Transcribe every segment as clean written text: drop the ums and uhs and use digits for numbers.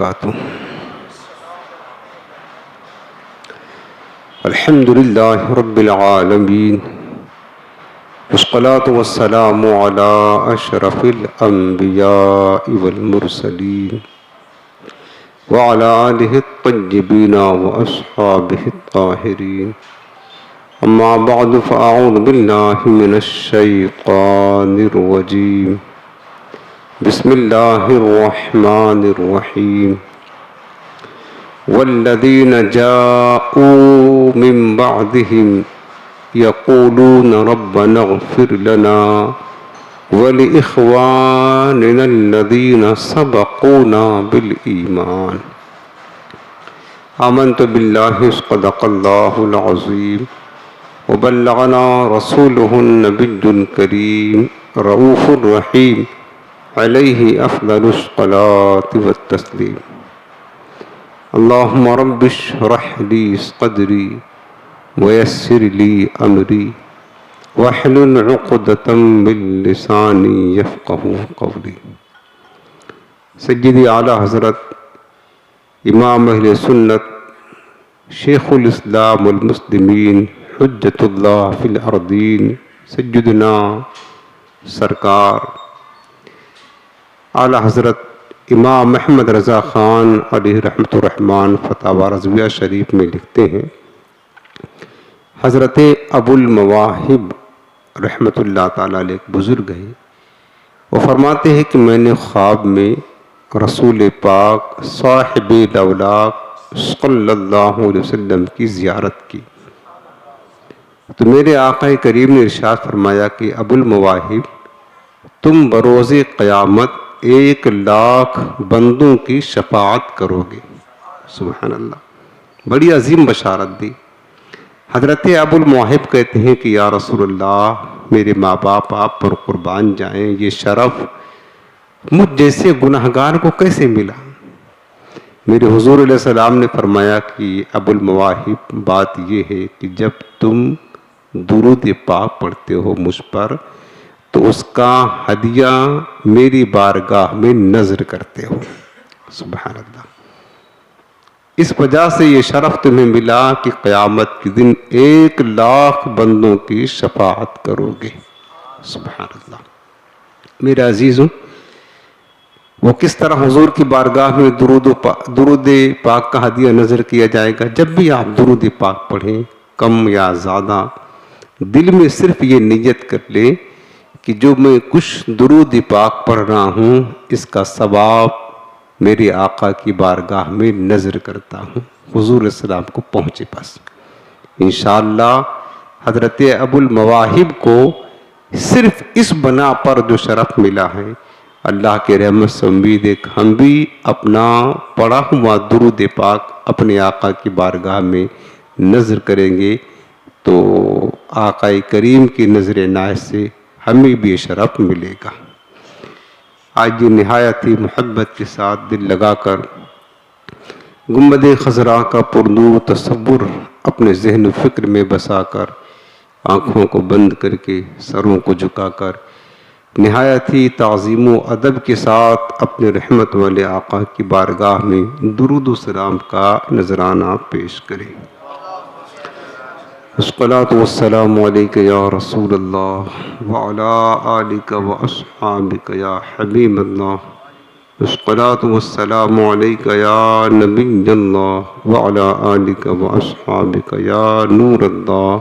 وبرکاتہ۔ الحمد للہ رب العالمین والصلاة والسلام علی اشرف الانبیاء والمرسلین وعلی آلہ الطیبین واصحابہ الطاہرین، اما بعد فاعوذ باللہ من الشیطان الرجیم، بسم اللہ الرحمن الرحیم۔ والذین جاءوا من بعدهم یقولون ربنا اغفر لنا ولإخواننا الذین سبقونا بالایمان۔ آمنت باللہ صدق اللہ العظیم وبلغنا رسولہ النبی الکریم رؤوف الرحیم علیہ افضل الصلاة والتسلیم۔ اللہم رب اشرح لی صدری ویسر لی امری واحلل عقدۃ من لسانی یفقہوا قولی۔ سیدی اعلیٰ حضرت امام اہل سنت شیخ الاسلام والمسلمین حجت اللہ فی الارضین سیدنا سرکار اعلیٰ حضرت امام احمد رضا خان علیہ رحمۃ الرحمن فتاوی رضویہ شریف میں لکھتے ہیں، حضرت ابو المواہب رحمۃ اللہ تعالیٰ علیہ ایک بزرگ ہیں، وہ فرماتے ہیں کہ میں نے خواب میں رسول پاک صاحب الاولاق صلی اللہ علیہ وسلم کی زیارت کی، تو میرے آقا کریم نے ارشاد فرمایا کہ ابو المواہب تم بروز قیامت 1,00,000 بندوں کی شفاعت کرو گے۔ سبحان اللہ، بڑی عظیم بشارت دی۔ حضرت ابو المواہب کہتے ہیں کہ یا رسول اللہ، میرے ماں باپ آپ پر قربان جائیں، یہ شرف مجھ جیسے گناہگار کو کیسے ملا؟ میرے حضور علیہ السلام نے فرمایا کہ ابو المواہب بات یہ ہے کہ جب تم درود پاک پڑھتے ہو مجھ پر تو اس کا ہدیہ میری بارگاہ میں نذر کرتے ہو۔ سبحان اللہ، اس وجہ سے یہ شرف تمہیں ملا کہ قیامت کے دن 1,00,000 بندوں کی شفاعت کرو گے۔ سبحان اللہ۔ میرے عزیزوں، وہ کس طرح حضور کی بارگاہ میں درود پاک کا ہدیہ نذر کیا جائے گا؟ جب بھی آپ درود پاک پڑھیں، کم یا زیادہ، دل میں صرف یہ نیت کر لیں کہ جو میں کچھ درود پاک پڑھ رہا ہوں اس کا ثواب میرے آقا کی بارگاہ میں نذر کرتا ہوں، حضور علیہ السلام کو پہنچے بس۔ انشاءاللہ حضرت ابو المواہب کو صرف اس بنا پر جو شرف ملا ہے، اللہ کے رحمت سے امید ہے کہ ہم بھی اپنا پڑھا ہوا درود پاک اپنے آقا کی بارگاہ میں نذر کریں گے تو آقا کریم کی نظر عنایت سے ہمیں بھی شرف ملے گا۔ آج یہ نہایت ہی محبت کے ساتھ دل لگا کر گنبد خضرا کا پرنور تصور اپنے ذہن و فکر میں بسا کر، آنکھوں کو بند کر کے، سروں کو جھکا کر، نہایت ہی تعظیم و ادب کے ساتھ اپنے رحمت والے آقا کی بارگاہ میں درود و سلام کا نذرانہ پیش کریں۔ الصلاۃ والسلام علیک یا رسول اللہ وعلی آلک واصحابک یا حبیب اللہ۔ الصلاۃ والسلام علیک یا نبی اللہ وعلی آلک واصحابک یا نور اللہ،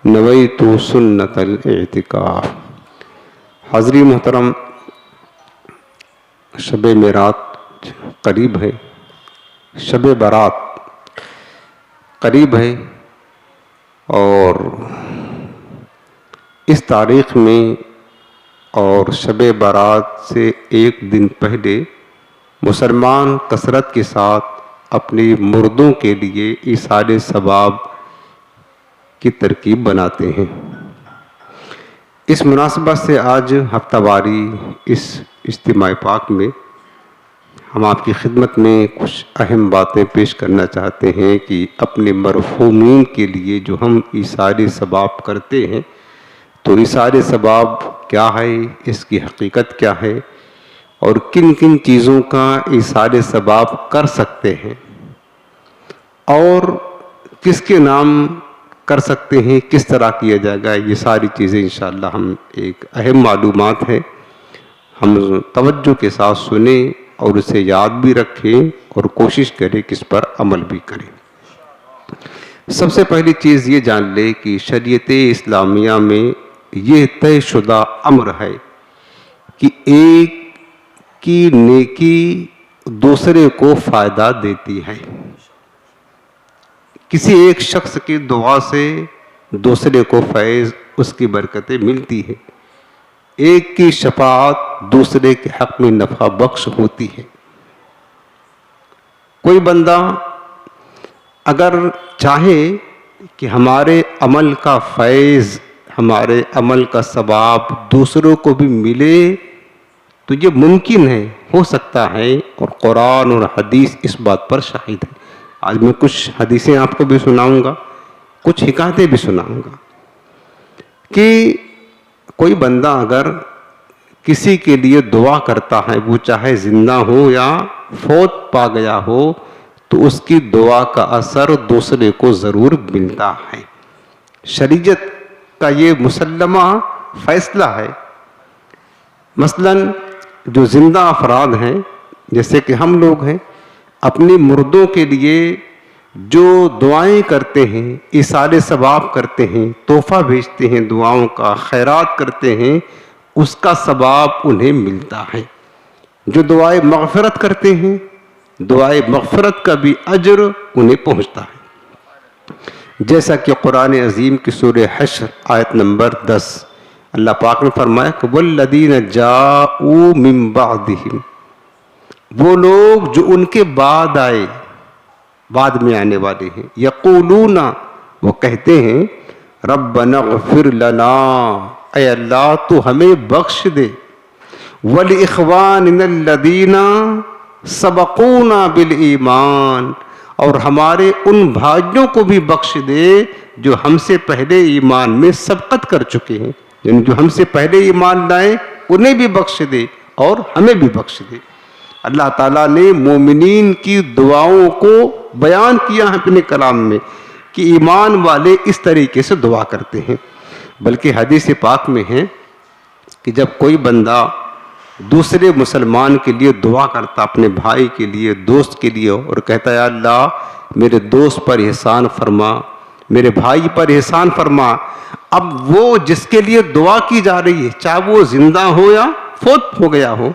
نویت سنت الاعتکاف۔ حاضرین محترم، شب معراج قریب ہے، شب برات قریب ہے، اور اس تاریخ میں اور شب برات سے ایک دن پہلے مسلمان کثرت کے ساتھ اپنے مردوں کے لیے ایصال ثواب کی ترکیب بناتے ہیں۔ اس مناسبت سے آج ہفتہ واری اس اجتماع پاک میں ہم آپ کی خدمت میں کچھ اہم باتیں پیش کرنا چاہتے ہیں کہ اپنے مرحومین کے لیے جو ہم ایصال ثواب کرتے ہیں تو ایصال ثواب کیا ہے، اس کی حقیقت کیا ہے، اور کن کن چیزوں کا ایصال ثواب کر سکتے ہیں اور کس کے نام کر سکتے ہیں، کس طرح کیا جائے گا، یہ ساری چیزیں انشاءاللہ ہم ایک اہم معلومات ہیں، ہم توجہ کے ساتھ سنیں اور اسے یاد بھی رکھیں اور کوشش کریں کہ اس پر عمل بھی کریں۔ سب سے پہلی چیز یہ جان لیں کہ شریعت اسلامیہ میں یہ طے شدہ امر ہے کہ ایک کی نیکی دوسرے کو فائدہ دیتی ہے۔ کسی ایک شخص کی دعا سے دوسرے کو فیض، اس کی برکتیں ملتی ہے۔ ایک کی شفاعت دوسرے کے حق میں نفع بخش ہوتی ہے۔ کوئی بندہ اگر چاہے کہ ہمارے عمل کا فیض، ہمارے عمل کا ثواب دوسروں کو بھی ملے تو یہ ممکن ہے، ہو سکتا ہے، اور قرآن اور حدیث اس بات پر شاہد ہے۔ آج میں کچھ حدیثیں آپ کو بھی سناؤں گا، کچھ حکایتیں بھی سناؤں گا کہ کوئی بندہ اگر کسی کے لیے دعا کرتا ہے، وہ چاہے زندہ ہو یا فوت پا گیا ہو، تو اس کی دعا کا اثر دوسرے کو ضرور ملتا ہے۔ شریعت کا یہ مسلمہ فیصلہ ہے۔ مثلا جو زندہ افراد ہیں، جیسے کہ ہم لوگ ہیں، اپنے مردوں کے لیے جو دعائیں کرتے ہیں، ایصال ثواب کرتے ہیں، تحفہ بھیجتے ہیں، دعاؤں کا خیرات کرتے ہیں، اس کا ثواب انہیں ملتا ہے۔ جو دعائیں مغفرت کرتے ہیں، دعائیں مغفرت کا بھی اجر انہیں پہنچتا ہے۔ جیسا کہ قرآن عظیم کی سورہ حشر آیت نمبر 10 اللہ پاک نے فرمایا کہ والذین جاءوا من بعدہم، وہ لوگ جو ان کے بعد آئے، بعد میں آنے والے ہیں، یقولون، وہ کہتے ہیں، ربنا اغفر لنا، اے اللہ تو ہمیں بخش دے، وَلِإِخْوَانِنَا الَّذِينَ سَبَقُونَا بِالْإِيمَانِ، اور ہمارے ان بھائیوں کو بھی بخش دے جو ہم سے پہلے ایمان میں سبقت کر چکے ہیں، یعنی جو ہم سے پہلے ایمان لائے انہیں بھی بخش دے اور ہمیں بھی بخش دے۔ اللہ تعالیٰ نے مومنین کی دعاؤں کو بیان کیا ہے اپنے کلام میں کہ ایمان والے اس طریقے سے دعا کرتے ہیں۔ بلکہ حدیث پاک میں ہے کہ جب کوئی بندہ دوسرے مسلمان کے لیے دعا کرتا، اپنے بھائی کے لیے، دوست کے لیے، اور کہتا ہے اللہ میرے دوست پر احسان فرما، میرے بھائی پر احسان فرما، اب وہ جس کے لیے دعا کی جا رہی ہے چاہے وہ زندہ ہو یا فوت ہو گیا ہو،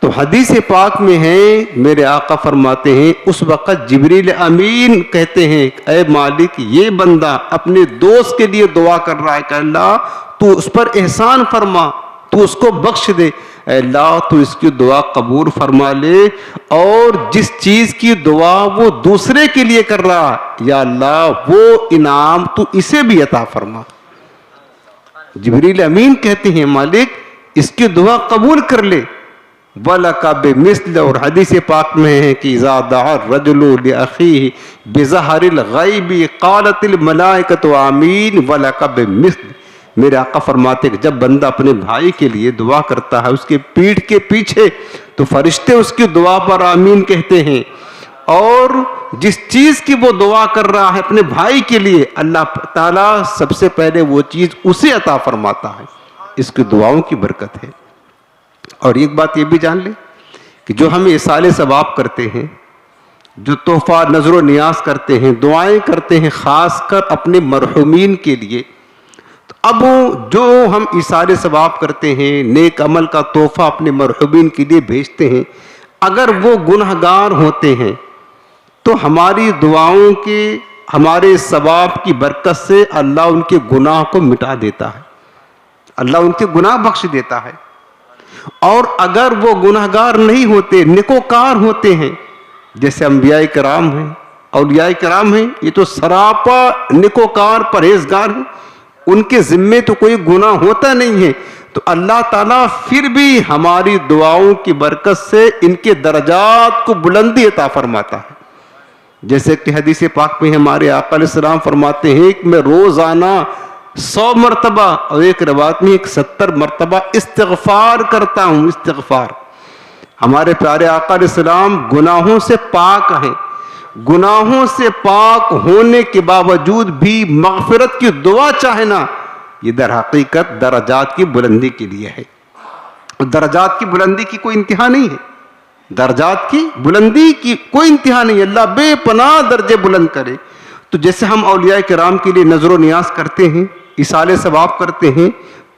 تو حدیث پاک میں ہے میرے آقا فرماتے ہیں اس وقت جبریل امین کہتے ہیں اے مالک یہ بندہ اپنے دوست کے لیے دعا کر رہا ہے کہ اللہ تو اس پر احسان فرما، تو اس کو بخش دے، اے اللہ تو اس کی دعا قبول فرما لے، اور جس چیز کی دعا وہ دوسرے کے لیے کر رہا یا اللہ وہ انعام تو اسے بھی عطا فرما۔ جبریل امین کہتے ہیں مالک اس کی دعا قبول کر لے، وَلَكَ بِمِثْلِ، اور حدیث پاک میں ہے کہ اِذَا دَعَا الرَّجُلُ لِأَخِيهِ بِظَهْرِ الْغَيْبِ قَالَتِ الْمَلَائِكَةُ آمِينَ وَلَكَ بِمِثْلِ۔ میرے آقا فرماتے کہ جب بندہ اپنے بھائی کے لیے دعا کرتا ہے اس کے پیٹھ کے پیچھے تو فرشتے اس کی دعا پر آمین کہتے ہیں، اور جس چیز کی وہ دعا کر رہا ہے اپنے بھائی کے لیے اللہ تعالیٰ سب سے پہلے وہ چیز اسے عطا فرماتا ہے۔ اس کی دعاؤں کی برکت ہے۔ اور ایک بات یہ بھی جان لیں کہ جو ہم ایصال ثواب کرتے ہیں، جو تحفہ نظر و نیاز کرتے ہیں، دعائیں کرتے ہیں خاص کر اپنے مرحومین کے لیے، تو اب جو ہم ایصال ثواب کرتے ہیں، نیک عمل کا تحفہ اپنے مرحومین کے لیے بھیجتے ہیں، اگر وہ گنہگار ہوتے ہیں تو ہماری دعاؤں کے، ہمارے ثواب کی برکت سے اللہ ان کے گناہ کو مٹا دیتا ہے، اللہ ان کے گناہ بخش دیتا ہے۔ اور اگر وہ گنہگار نہیں ہوتے، نیکوکار ہوتے ہیں، جیسے انبیاء کرام ہیں، اولیاء کرام ہیں، یہ تو سراپا نیکوکار پرہیزگار ہیں، ان کے ذمے تو کوئی گناہ ہوتا نہیں ہے، تو اللہ تعالیٰ پھر بھی ہماری دعاؤں کی برکت سے ان کے درجات کو بلندی عطا فرماتا ہے۔ جیسے کہ حدیث پاک میں ہمارے آقا علیہ السلام فرماتے ہیں کہ میں روزانہ 100 مرتبہ اور ایک روایت میں 70 مرتبہ استغفار کرتا ہوں، استغفار۔ ہمارے پیارے آقا علیہ السلام گناہوں سے پاک ہیں، گناہوں سے پاک ہونے کے باوجود بھی مغفرت کی دعا چاہنا، یہ در حقیقت درجات کی بلندی کے لیے ہے. درجات کی بلندی کی کوئی انتہا نہیں ہے، درجات کی بلندی کی کوئی انتہا نہیں ہے. اللہ بے پناہ درجے بلند کرے. تو جیسے ہم اولیاء کرام کے لیے نظر و نیاز کرتے ہیں، ایصال ثواب کرتے ہیں،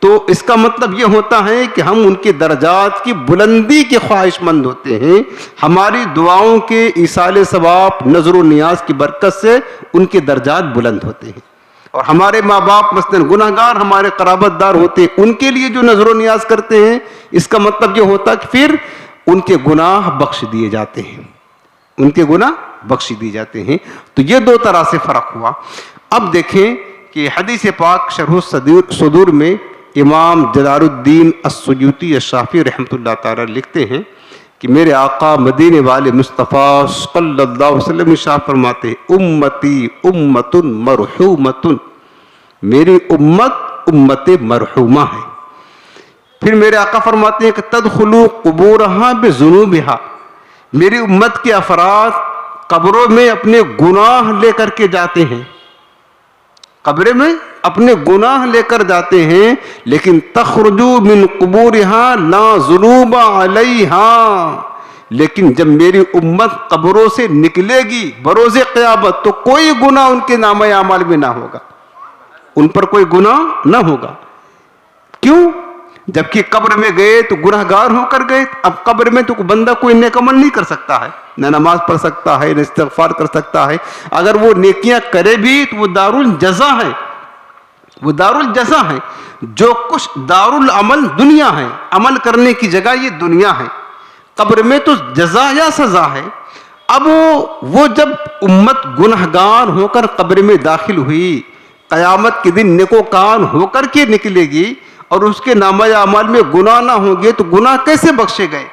تو اس کا مطلب یہ ہوتا ہے کہ ہم ان کے درجات کی بلندی کے خواہش مند ہوتے ہیں. ہماری دعاؤں کے ایصال ثواب نظر و نیاز کی برکت سے ان کے درجات بلند ہوتے ہیں. اور ہمارے ماں باپ مثلاً گناہ گار ہمارے قرابت دار ہوتے ہیں، ان کے لیے جو نظر و نیاز کرتے ہیں، اس کا مطلب یہ ہوتا ہے کہ پھر ان کے گناہ بخش دیے جاتے ہیں، ان کے گناہ بخش دیے جاتے ہیں. تو یہ دو طرح سے فرق ہوا. اب دیکھیں کہ حدیث پاک شرح الصدور میں امام جلال الدین السیوطی الشافعی رحمۃ اللہ تعالی لکھتے ہیں کہ میرے آقا مدینے والے مصطفیٰ صلی اللہ علیہ وسلم ارشاد فرماتے ہیں امتی امت مرحومۃ، میری امت امت مرحومہ ہے. پھر میرے آقا فرماتے ہیں کہ تدخلوا قبورہا بذنوبہا، میری امت کے افراد قبروں میں اپنے گناہ لے کر کے جاتے ہیں، قبر میں اپنے گناہ لے کر جاتے ہیں، لیکن تخرجوا من قبورہا لا ذنوب علیہا، لیکن جب میری امت قبروں سے نکلے گی بروز قیامت تو کوئی گناہ ان کے نامہ اعمال میں نہ ہوگا، ان پر کوئی گناہ نہ ہوگا. کیوں؟ جبکہ قبر میں گئے تو گناہ گار ہو کر گئے. اب قبر میں تو بندہ کوئی نیک عمل نہیں کر سکتا ہے، نہ نماز پڑھ سکتا ہے، نہ استغفار کر سکتا ہے. اگر وہ نیکیاں کرے بھی تو وہ دارالجزا ہے، وہ دارالجزا ہے. جو کچھ دارالعمل دنیا ہے، عمل کرنے کی جگہ یہ دنیا ہے، قبر میں تو جزا یا سزا ہے. اب وہ جب امت گناہ گار ہو کر قبر میں داخل ہوئی، قیامت کے دن نیکوکار ہو کر کے نکلے گی اور اس کے نامہ اعمال میں گناہ نہ ہوں گے تو گناہ کیسے بخشے گئے؟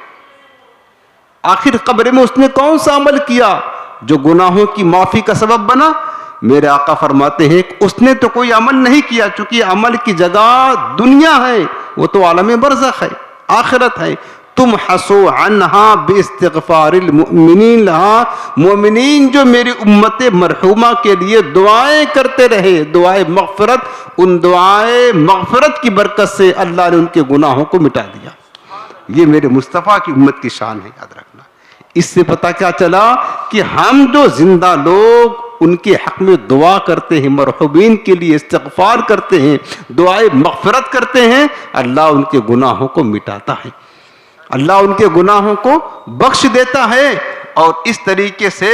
آخر قبر میں اس نے کون سا عمل کیا جو گناہوں کی معافی کا سبب بنا؟ میرے آقا فرماتے ہیں کہ اس نے تو کوئی عمل نہیں کیا، چونکہ عمل کی جگہ دنیا ہے، وہ تو عالم برزخ ہے، آخرت ہے. تم حسو عنہا باستغفار المؤمنین لہا، مومنین جو میری امت مرحومہ کے لیے دعائیں کرتے رہے، دعائیں مغفرت، ان دعائیں مغفرت کی برکت سے اللہ نے ان کے گناہوں کو مٹا دیا. یہ میرے مصطفیٰ کی امت کی شان ہے، یاد رکھنا. اس سے پتہ کیا چلا کہ ہم جو زندہ لوگ ان کے حق میں دعا کرتے ہیں، مرحومین کے لیے استغفار کرتے ہیں، دعائیں مغفرت کرتے ہیں، اللہ ان کے گناہوں کو مٹاتا ہے، اللہ ان کے گناہوں کو بخش دیتا ہے. اور اس طریقے سے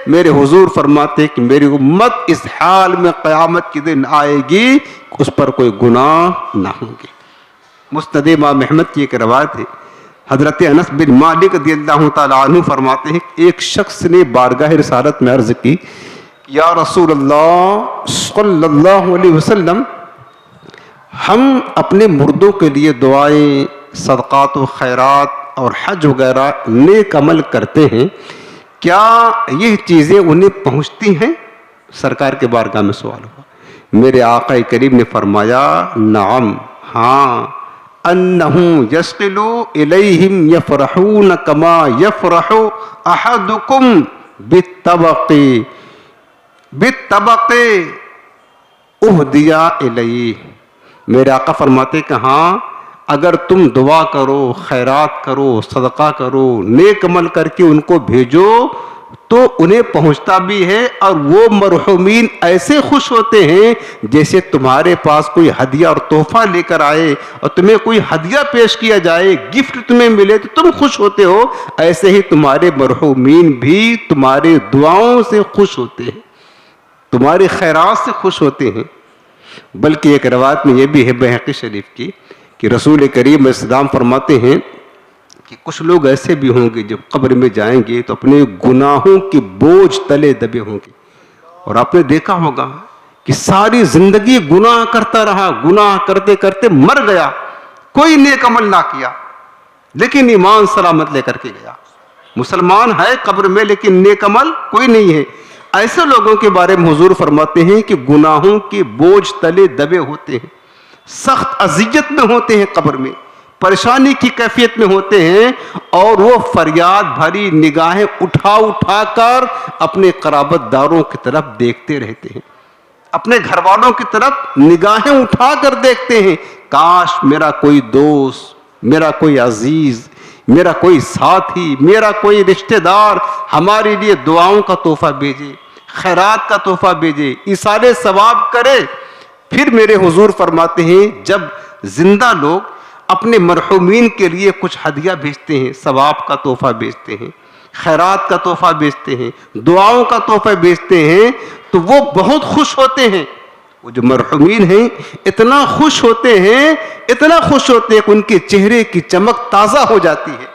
میرے حضور فرماتے کہ میری امت اس حال میں قیامت کے دن آئے گی اس پر کوئی گناہ نہ ہوں گے. مسند امام احمد کی ایک روایت ہے، حضرت انس بن مالک رضی اللہ تعالیٰ عنہ فرماتے ہیں کہ ایک شخص نے بارگاہ رسالت میں عرض کی، یا رسول اللہ صلی اللہ علیہ وسلم، ہم اپنے مردوں کے لیے دعائیں، صدقات و خیرات اور حج وغیرہ نیک عمل کرتے ہیں، کیا یہ چیزیں انہیں پہنچتی ہیں؟ سرکار کے بارگاہ میں سوال ہوا. میرے آقا کریم نے فرمایا نعم، ہاں، انہم یسقلوا الیہم یفرحون کما یفرح احدکم بالطبق اہدی الیہ. میرے آقا فرماتے کہ ہاں، اگر تم دعا کرو، خیرات کرو، صدقہ کرو، نیک عمل کر کے ان کو بھیجو تو انہیں پہنچتا بھی ہے، اور وہ مرحومین ایسے خوش ہوتے ہیں جیسے تمہارے پاس کوئی ہدیہ اور تحفہ لے کر آئے اور تمہیں کوئی ہدیہ پیش کیا جائے، گفٹ تمہیں ملے تو تم خوش ہوتے ہو، ایسے ہی تمہارے مرحومین بھی تمہارے دعاؤں سے خوش ہوتے ہیں، تمہارے خیرات سے خوش ہوتے ہیں. بلکہ ایک روایت میں یہ بھی ہے بحقی شریف کی کہ رسول کریم علیہ السلام فرماتے ہیں کہ کچھ لوگ ایسے بھی ہوں گے جب قبر میں جائیں گے تو اپنے گناہوں کے بوجھ تلے دبے ہوں گے. اور آپ نے دیکھا ہوگا کہ ساری زندگی گناہ کرتا رہا، گناہ کرتے کرتے مر گیا، کوئی نیک عمل نہ کیا، لیکن ایمان سلامت لے کر کے گیا. مسلمان ہے قبر میں لیکن نیک عمل کوئی نہیں ہے. ایسے لوگوں کے بارے میں حضور فرماتے ہیں کہ گناہوں کے بوجھ تلے دبے ہوتے ہیں، سخت اذیت میں ہوتے ہیں قبر میں، پریشانی کی کیفیت میں ہوتے ہیں اور وہ فریاد بھری نگاہیں اٹھا اٹھا کر اپنے قرابت داروں کی طرف دیکھتے رہتے ہیں، اپنے گھر والوں کی طرف نگاہیں اٹھا کر دیکھتے ہیں، کاش میرا کوئی دوست، میرا کوئی عزیز، میرا کوئی ساتھی، میرا کوئی رشتہ دار ہمارے لیے دعاؤں کا تحفہ بھیجے، خیرات کا تحفہ بھیجے، ایصال ثواب کرے۔ پھر میرے حضور فرماتے ہیں جب زندہ لوگ اپنے مرحومین کے لیے کچھ ہدیہ بھیجتے ہیں، ثواب کا تحفہ بھیجتے ہیں، خیرات کا تحفہ بھیجتے ہیں، دعاؤں کا تحفہ بھیجتے ہیں، تو وہ بہت خوش ہوتے ہیں۔ وہ جو مرحومین ہیں اتنا خوش ہوتے ہیں، اتنا خوش ہوتے ہیں کہ ان کے چہرے کی چمک تازہ ہو جاتی ہے،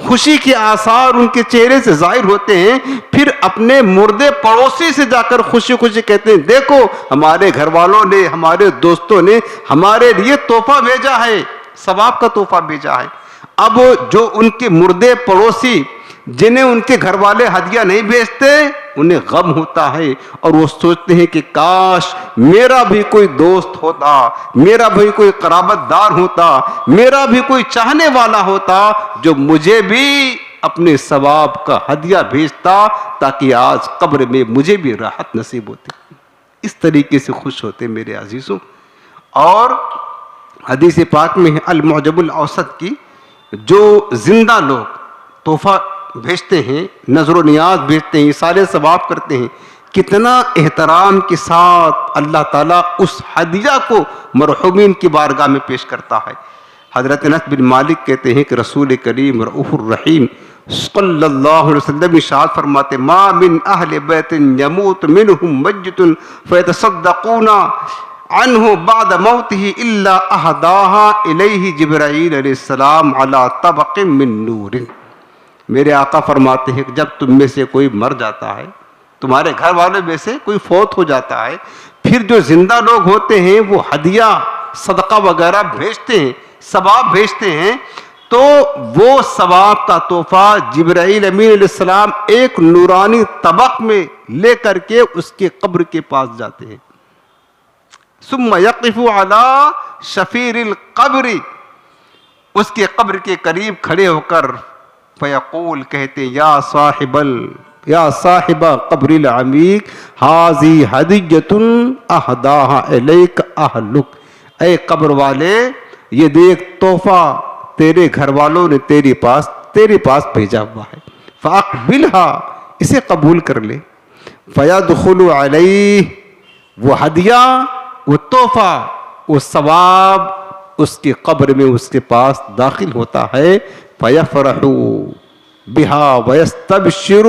خوشی کے آثار ان کے چہرے سے ظاہر ہوتے ہیں۔ پھر اپنے مردے پڑوسی سے جا کر خوشی خوشی کہتے ہیں دیکھو ہمارے گھر والوں نے، ہمارے دوستوں نے ہمارے لیے تحفہ بھیجا ہے، ثواب کا تحفہ بھیجا ہے۔ اب جو ان کے مردے پڑوسی جنہیں ان کے گھر والے ہدیہ نہیں بھیجتے، انہیں غم ہوتا ہے اور وہ سوچتے ہیں کہ کاش میرا بھی کوئی دوست ہوتا، میرا بھی کوئی قرابت دار ہوتا، میرا بھی کوئی چاہنے والا ہوتا جو مجھے بھی اپنے ثواب کا ہدیہ بھیجتا تاکہ آج قبر میں مجھے بھی راحت نصیب ہوتی۔ اس طریقے سے خوش ہوتے میرے عزیزوں۔ اور حدیث پاک میں ہے المعجم الاوسط کی، جو زندہ لوگ تحفہ بھیجتے ہیں، نظر و نیاز بھیجتے ہیں، ایصال ثواب کرتے ہیں، کتنا احترام کے ساتھ اللہ تعالیٰ اس ہدیہ کو مرحومین کی بارگاہ میں پیش کرتا ہے۔ حضرت انس بن مالک کہتے ہیں کہ رسول کریم رؤوف الرحیم صلی اللہ علیہ وسلم ارشاد فرماتے ما من اہل بیت یموت منہم میت فیتصدقون عنہ بعد موته الا اہداها الیہ جبرائیل علیہ السلام علی طبق من نور۔ میرے آقا فرماتے ہیں کہ جب تم میں سے کوئی مر جاتا ہے، تمہارے گھر والوں میں سے کوئی فوت ہو جاتا ہے، پھر جو زندہ لوگ ہوتے ہیں وہ ہدیہ صدقہ وغیرہ بھیجتے ہیں، ثواب بھیجتے ہیں، تو وہ ثواب کا تحفہ جبرائیل امین علیہ السلام ایک نورانی طبق میں لے کر کے اس کے قبر کے پاس جاتے ہیں۔ ثم یقف علی شفیر القبر، اس کے قبر کے قریب کھڑے ہو کر فیقول کہتے یا صاحب قبر العمیق حاذی ہدیۃ اہداها الیک اہلک، اے قبر والے یہ دیکھ تحفہ تیرے گھر والوں نے تیرے پاس بھیجا ہوا ہے، فاقبلها، اسے قبول کر لے۔ فیدخل علیہ، وہ ہدیہ، وہ تحفہ، وہ ثواب اس کی قبر میں اس کے پاس داخل ہوتا ہے۔ فیفرح بہا ویستبشر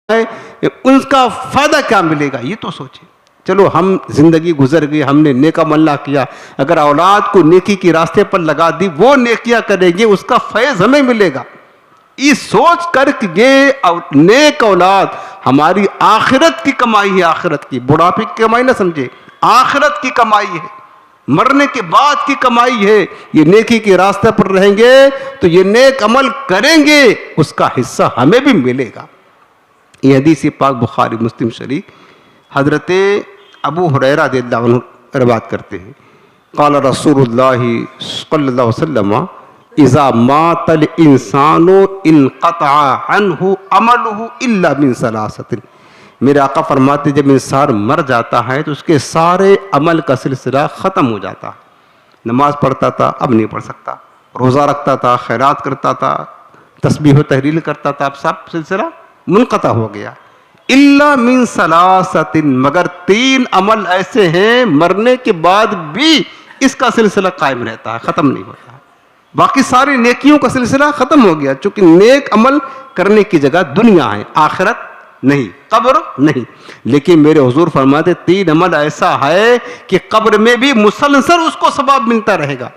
ہے ان کا فائدہ کیا ملے گا، یہ تو سوچیں۔ چلو ہم زندگی گزر گئی، ہم نے نیک عمل نہ کیا، اگر اولاد کو نیکی کی راستے پر لگا دی، وہ نیکیاں کریں گے، اس کا فیض ہمیں ملے گا۔ یہ سوچ کر کہ یہ نیک اولاد ہماری آخرت کی کمائی ہے، آخرت کی، بڑھاپے کی کمائی نہ سمجھے، آخرت کی کمائی ہے، مرنے کے بعد کی کمائی ہے۔ یہ نیکی کے راستے پر رہیں گے تو یہ نیک عمل کریں گے، اس کا حصہ ہمیں بھی ملے گا۔ یہ حدیث پاک بخاری مسلم شریف حضرت ابو ہریرہ رضی اللہ عنہ روایت کرتے ہیں، قال رسول اللہ صلی اللہ علیہ وسلم اذا مات الانسان انقطع عنہ عملہ الا من ثلاثۃ، میرے آقا فرماتے جب انسان مر جاتا ہے تو اس کے سارے عمل کا سلسلہ ختم ہو جاتا ہے۔ نماز پڑھتا تھا اب نہیں پڑھ سکتا، روزہ رکھتا تھا، خیرات کرتا تھا، تسبیح و تحلیل کرتا تھا، اب سب سلسلہ منقطع ہو گیا۔ الا من ثلاثۃ، مگر 3 عمل ایسے ہیں مرنے کے بعد بھی اس کا سلسلہ قائم رہتا ہے، ختم نہیں ہوتا ہے۔ باقی ساری نیکیوں کا سلسلہ ختم ہو گیا، چونکہ نیک عمل کرنے کی جگہ دنیا ہے، آخرت نہیں، قبر نہیں۔ لیکن میرے حضور فرماتے 3 عمل ایسا ہے کہ قبر میں بھی مسلسل اس کو ثواب ملتا رہے گا۔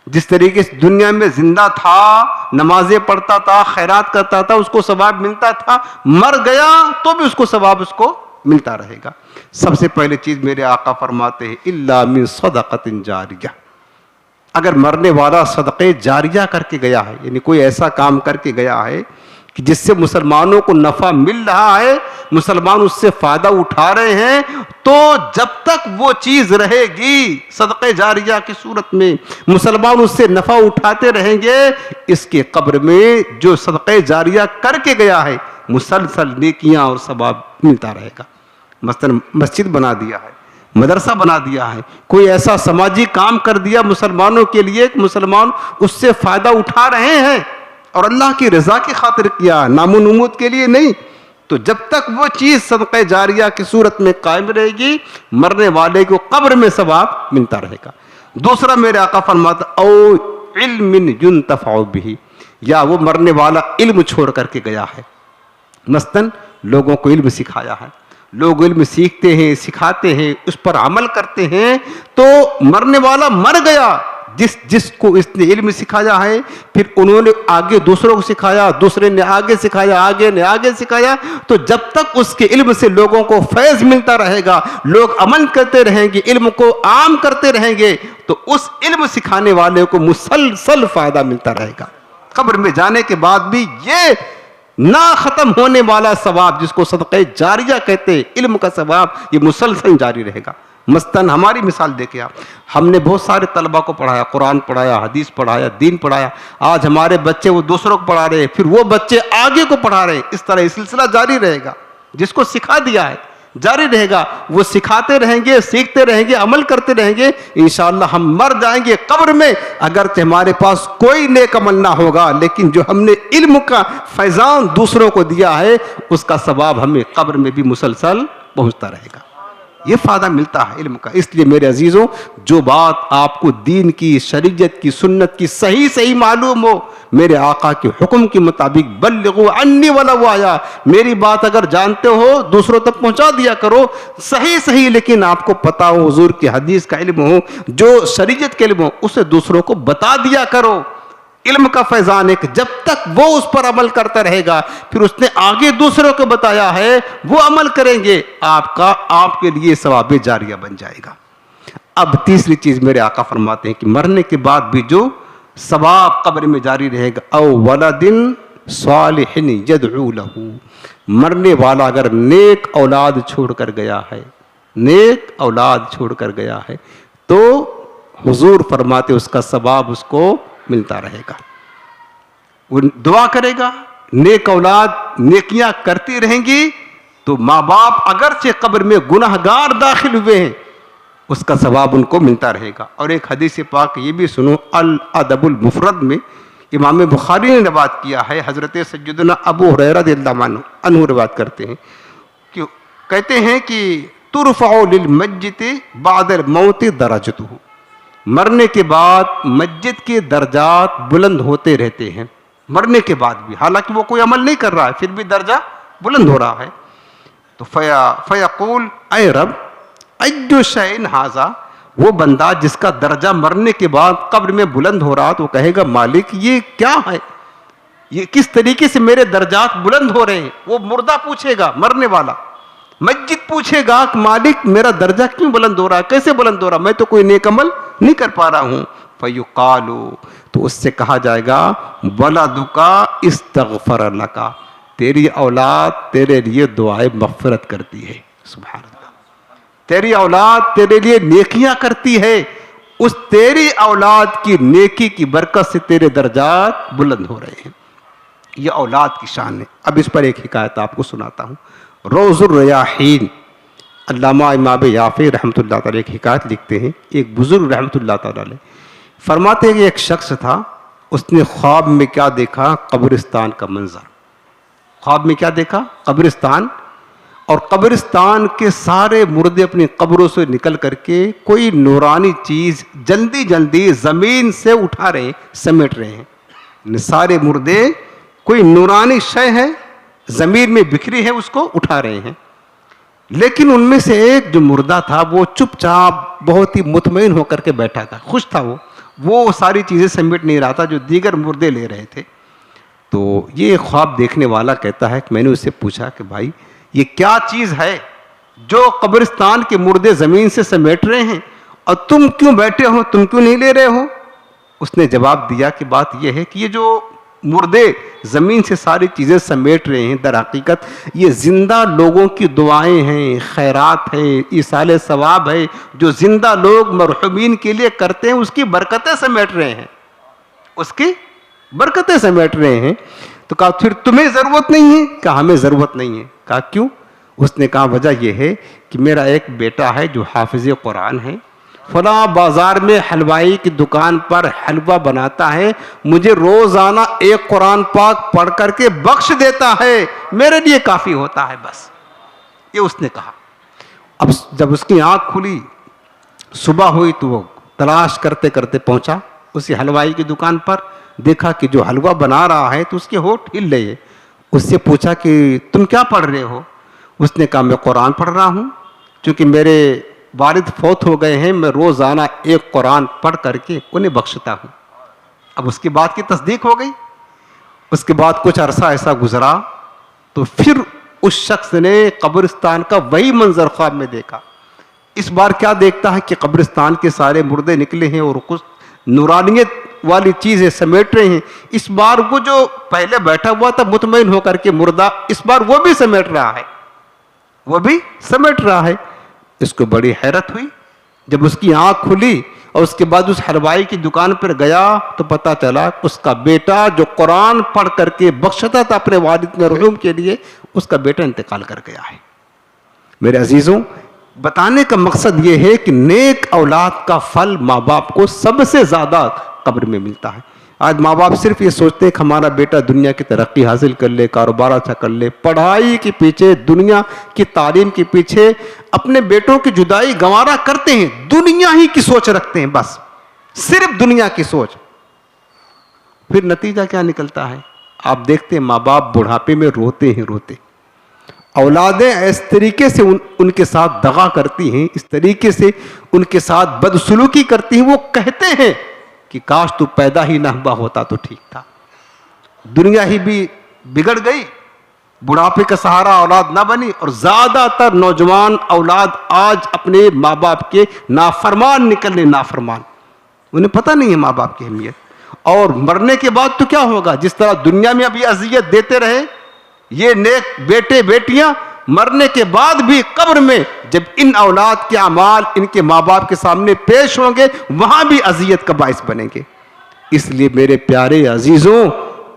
جس طریقے سے دنیا میں زندہ تھا، نمازیں پڑھتا تھا، خیرات کرتا تھا، اس کو ثواب ملتا تھا، مر گیا تو بھی اس کو ثواب اس کو ملتا رہے گا۔ سب سے پہلے چیز میرے آقا فرماتے ہیں الا من صدقۃ جاریہ، اگر مرنے والا صدقے جاریہ کر کے گیا ہے، یعنی کوئی ایسا کام کر کے گیا ہے کہ جس سے مسلمانوں کو نفع مل رہا ہے، مسلمان اس سے فائدہ اٹھا رہے ہیں، تو جب تک وہ چیز رہے گی صدقے جاریہ کی صورت میں مسلمان اس سے نفع اٹھاتے رہیں گے، اس کے قبر میں جو صدقے جاریہ کر کے گیا ہے مسلسل نیکیاں اور ثواب ملتا رہے گا۔ مثلا مسجد بنا دیا ہے، مدرسہ بنا دیا ہے، کوئی ایسا سماجی کام کر دیا مسلمانوں کے لیے کہ مسلمان اس سے فائدہ اٹھا رہے ہیں اور اللہ کی رضا کی خاطر کیا، نام و نمود کے لیے نہیں، تو جب تک وہ چیز صدقہ جاریہ کی صورت میں قائم رہے گی مرنے والے کو قبر میں ثواب ملتا رہے گا۔ دوسرا میرے آقا فرماتا او علم ينتفع به، یا وہ مرنے والا علم چھوڑ کر کے گیا ہے، مثلاً لوگوں کو علم سکھایا ہے، لوگ علم سیکھتے ہیں، سکھاتے ہیں، اس پر عمل کرتے ہیں، تو مرنے والا مر گیا، جس کو اس نے علم سکھایا ہے، پھر انہوں نے آگے دوسروں کو سکھایا، دوسرے نے آگے سکھایا، آگے نے آگے سکھایا، تو جب تک اس کے علم سے لوگوں کو فیض ملتا رہے گا، لوگ عمل کرتے رہیں گے، علم کو عام کرتے رہیں گے، تو اس علم سکھانے والے کو مسلسل فائدہ ملتا رہے گا۔ قبر میں جانے کے بعد بھی یہ نہ ختم ہونے والا ثواب، جس کو صدقہ جاریہ کہتے ہیں، علم کا ثواب، یہ مسلسل جاری رہے گا۔ مثلاً ہماری مثال دیکھیں آپ، ہم نے بہت سارے طلبہ کو پڑھایا، قرآن پڑھایا، حدیث پڑھایا، دین پڑھایا، آج ہمارے بچے وہ دوسروں کو پڑھا رہے ہیں، پھر وہ بچے آگے کو پڑھا رہے ہیں، اس طرح یہ سلسلہ جاری رہے گا۔ جس کو سکھا دیا ہے جاری رہے گا، وہ سکھاتے رہیں گے، سیکھتے رہیں گے، عمل کرتے رہیں گے، انشاءاللہ ہم مر جائیں گے قبر میں، اگرچہ ہمارے پاس کوئی نیک عمل نہ ہوگا، لیکن جو ہم نے علم کا فیضان دوسروں کو دیا ہے اس کا ثواب ہمیں قبر میں بھی مسلسل پہنچتا رہے گا۔ یہ فائدہ ملتا ہے علم کا۔ اس لیے میرے عزیزوں، جو بات آپ کو دین کی، شریعت کی، سنت کی صحیح معلوم ہو، میرے آقا کے حکم کے مطابق بلغوا عنی ولو آیا، میری بات اگر جانتے ہو دوسروں تک پہنچا دیا کرو، صحیح، لیکن آپ کو پتا ہو، حضور کی حدیث کا علم ہو، جو شریعت کے علم ہو، اسے دوسروں کو بتا دیا کرو۔ علم کا فیضان ہے کہ جب تک وہ اس پر عمل کرتا رہے گا، پھر اس نے آگے دوسروں کو بتایا ہے، وہ عمل کریں گے، آپ کے لیے ثواب جاریہ بن جائے گا۔ اب تیسری چیز میرے آقا فرماتے ہیں کہ مرنے کے بعد بھی جو ثواب قبر میں جاری رہے گا، او ولد صالح یدعو لہ، مرنے والا اگر نیک اولاد چھوڑ کر گیا ہے، نیک اولاد چھوڑ کر گیا ہے، تو حضور فرماتے اس کا ثواب اس کو ملتا رہے گا۔ وہ دعا کرے گا، نیک اولاد نیکیاں کرتی رہیں گی، تو ماں باپ اگرچہ قبر میں گناہگار داخل ہوئے ہیں، اس کا ثواب ان کو ملتا رہے گا۔ اور ایک حدیث پاک یہ بھی سنو، الادب المفرد میں امام بخاری نے روایت کیا ہے، حضرت سیدنا ابو ہریرہ رضی اللہ عنہ روایت کرتے ہیں کہ کہتے ہیں کہ ترفع للمیت بعد الموت درجتہ، مرنے کے بعد مسجد کے درجات بلند ہوتے رہتے ہیں، مرنے کے بعد بھی، حالانکہ وہ کوئی عمل نہیں کر رہا ہے، پھر بھی درجہ بلند ہو رہا ہے. تو فیقول اے رب ایو شیء ھذا، وہ بندہ جس کا درجہ مرنے کے بعد قبر میں بلند ہو رہا، تو کہے گا مالک یہ کیا ہے، یہ کس طریقے سے میرے درجات بلند ہو رہے ہیں. وہ مردہ پوچھے گا، مرنے والا مسجد پوچھے گا کہ مالک میرا درجہ کیوں بلند ہو رہا ہے، کیسے بلند ہو رہا ہے، میں تو کوئی نیک عمل نہیں کر پا رہا ہوں. فیقال، تو اس سے کہا جائے گا ولدک استغفر لک، تیری اولاد تیرے لیے دعائے مغفرت کرتی ہے. سبحان اللہ، تیری اولاد تیرے لیے نیکیاں کرتی ہے، اس تیری اولاد کی نیکی کی برکت سے تیرے درجات بلند ہو رہے ہیں. یہ اولاد کی شان ہے. اب اس پر ایک حکایت آپ کو سناتا ہوں. روز الریاحین، علامہ امام یافعی رحمۃ اللہ تعالی ایک حکایت لکھتے ہیں. ایک بزرگ رحمۃ اللہ تعالی علیہ فرماتے ہیں کہ ایک شخص تھا، اس نے خواب میں کیا دیکھا، قبرستان کا منظر. خواب میں کیا دیکھا، قبرستان، اور قبرستان کے سارے مردے اپنی قبروں سے نکل کر کے کوئی نورانی چیز جلدی جلدی زمین سے اٹھا رہے ہیں، سمیٹ رہے ہیں. سارے مردے کوئی نورانی شے ہے زمین میں بکھری ہے، اس کو اٹھا رہے ہیں. لیکن ان میں سے ایک جو مردہ تھا وہ چپ چاپ بہت ہی مطمئن ہو کر کے بیٹھا تھا، خوش تھا. وہ ساری چیزیں سمیٹ نہیں رہا تھا جو دیگر مردے لے رہے تھے. تو یہ خواب دیکھنے والا کہتا ہے کہ میں نے اس سے پوچھا کہ بھائی یہ کیا چیز ہے جو قبرستان کے مردے زمین سے سمیٹ رہے ہیں اور تم کیوں بیٹھے ہو، تم کیوں نہیں لے رہے ہو؟ اس نے جواب دیا کہ بات یہ ہے کہ یہ جو مردے زمین سے ساری چیزیں سمیٹ رہے ہیں، در حقیقت یہ زندہ لوگوں کی دعائیں ہیں، خیرات ہیں، ایصال ثواب ہے جو زندہ لوگ مرحومین کے لیے کرتے ہیں، اس کی برکتیں سمیٹ رہے ہیں، اس کی برکتیں سمیٹ رہے ہیں. تو کہا پھر تمہیں ضرورت نہیں ہے؟ کہا ہمیں ضرورت نہیں ہے. کہا کیوں؟ اس نے کہا وجہ یہ ہے کہ میرا ایک بیٹا ہے جو حافظ قرآن ہے، فلاں بازار میں حلوائی کی دکان پر حلوہ بناتا ہے، مجھے روزانہ ایک قرآن پاک پڑھ کر کے بخش دیتا ہے، میرے لیے کافی ہوتا ہے بس. یہ اس نے کہا. اب جب اس کی آنکھ کھلی، صبح ہوئی، تو وہ تلاش کرتے کرتے پہنچا اسی حلوائی کی دکان پر. دیکھا کہ جو حلوہ بنا رہا ہے تو اس کے ہونٹ ہل رہے. اس سے پوچھا کہ تم کیا پڑھ رہے ہو؟ اس نے کہا میں قرآن پڑھ رہا ہوں، چونکہ میرے والد فوت ہو گئے ہیں، میں روزانہ ایک قرآن پڑھ کر کے انہیں بخشتا ہوں. اب اس کی بات کی تصدیق ہو گئی. اس کے بعد کچھ عرصہ ایسا گزرا تو پھر اس شخص نے قبرستان کا وہی منظر خواب میں دیکھا. اس بار کیا دیکھتا ہے کہ قبرستان کے سارے مردے نکلے ہیں اور کچھ نورانیت والی چیزیں سمیٹ رہے ہیں. اس بار وہ جو پہلے بیٹھا ہوا تھا مطمئن ہو کر کے مردہ، اس بار وہ بھی سمیٹ رہا ہے، وہ بھی سمیٹ رہا ہے. اس کو بڑی حیرت ہوئی. جب اس کی آنکھ کھلی اور اس کے بعد اس حلوائی کی دکان پر گیا تو پتا چلا اس کا بیٹا جو قرآن پڑھ کر کے بخشتا تھا اپنے والد مرحوم کے لیے، اس کا بیٹا انتقال کر گیا ہے. میرے عزیزوں، بتانے کا مقصد یہ ہے کہ نیک اولاد کا پھل ماں باپ کو سب سے زیادہ قبر میں ملتا ہے. آج ماں باپ صرف یہ سوچتے ہیں کہ ہمارا بیٹا دنیا کی ترقی حاصل کر لے، کاروبار اچھا کر لے، پڑھائی کے پیچھے، دنیا کی تعلیم کے پیچھے اپنے بیٹوں کی جدائی گوارا کرتے ہیں، دنیا ہی کی سوچ رکھتے ہیں، بس صرف دنیا کی سوچ. پھر نتیجہ کیا نکلتا ہے؟ آپ دیکھتے ہیں ماں باپ بڑھاپے میں روتے ہیں. اولادیں اس طریقے سے ان کے ساتھ دغا کرتی ہیں، اس طریقے سے ان کے ساتھ بدسلوکی کرتی ہیں، وہ کہتے ہیں کہ کاش تو پیدا ہی نہ ہوا ہوتا تو ٹھیک تھا. دنیا ہی بھی بگڑ گئی، بڑھاپے کا سہارا اولاد نہ بنی، اور زیادہ تر نوجوان اولاد آج اپنے ماں باپ کے نافرمان نکلنے، نافرمان. انہیں پتہ نہیں ہے ماں باپ کی اہمیت. اور مرنے کے بعد تو کیا ہوگا؟ جس طرح دنیا میں ابھی اذیت دیتے رہے یہ نیک بیٹے بیٹیاں، مرنے کے بعد بھی قبر میں جب ان اولاد کے اعمال ان کے ماں باپ کے سامنے پیش ہوں گے وہاں بھی اذیت کا باعث بنیں گے. اس لیے میرے پیارے عزیزوں،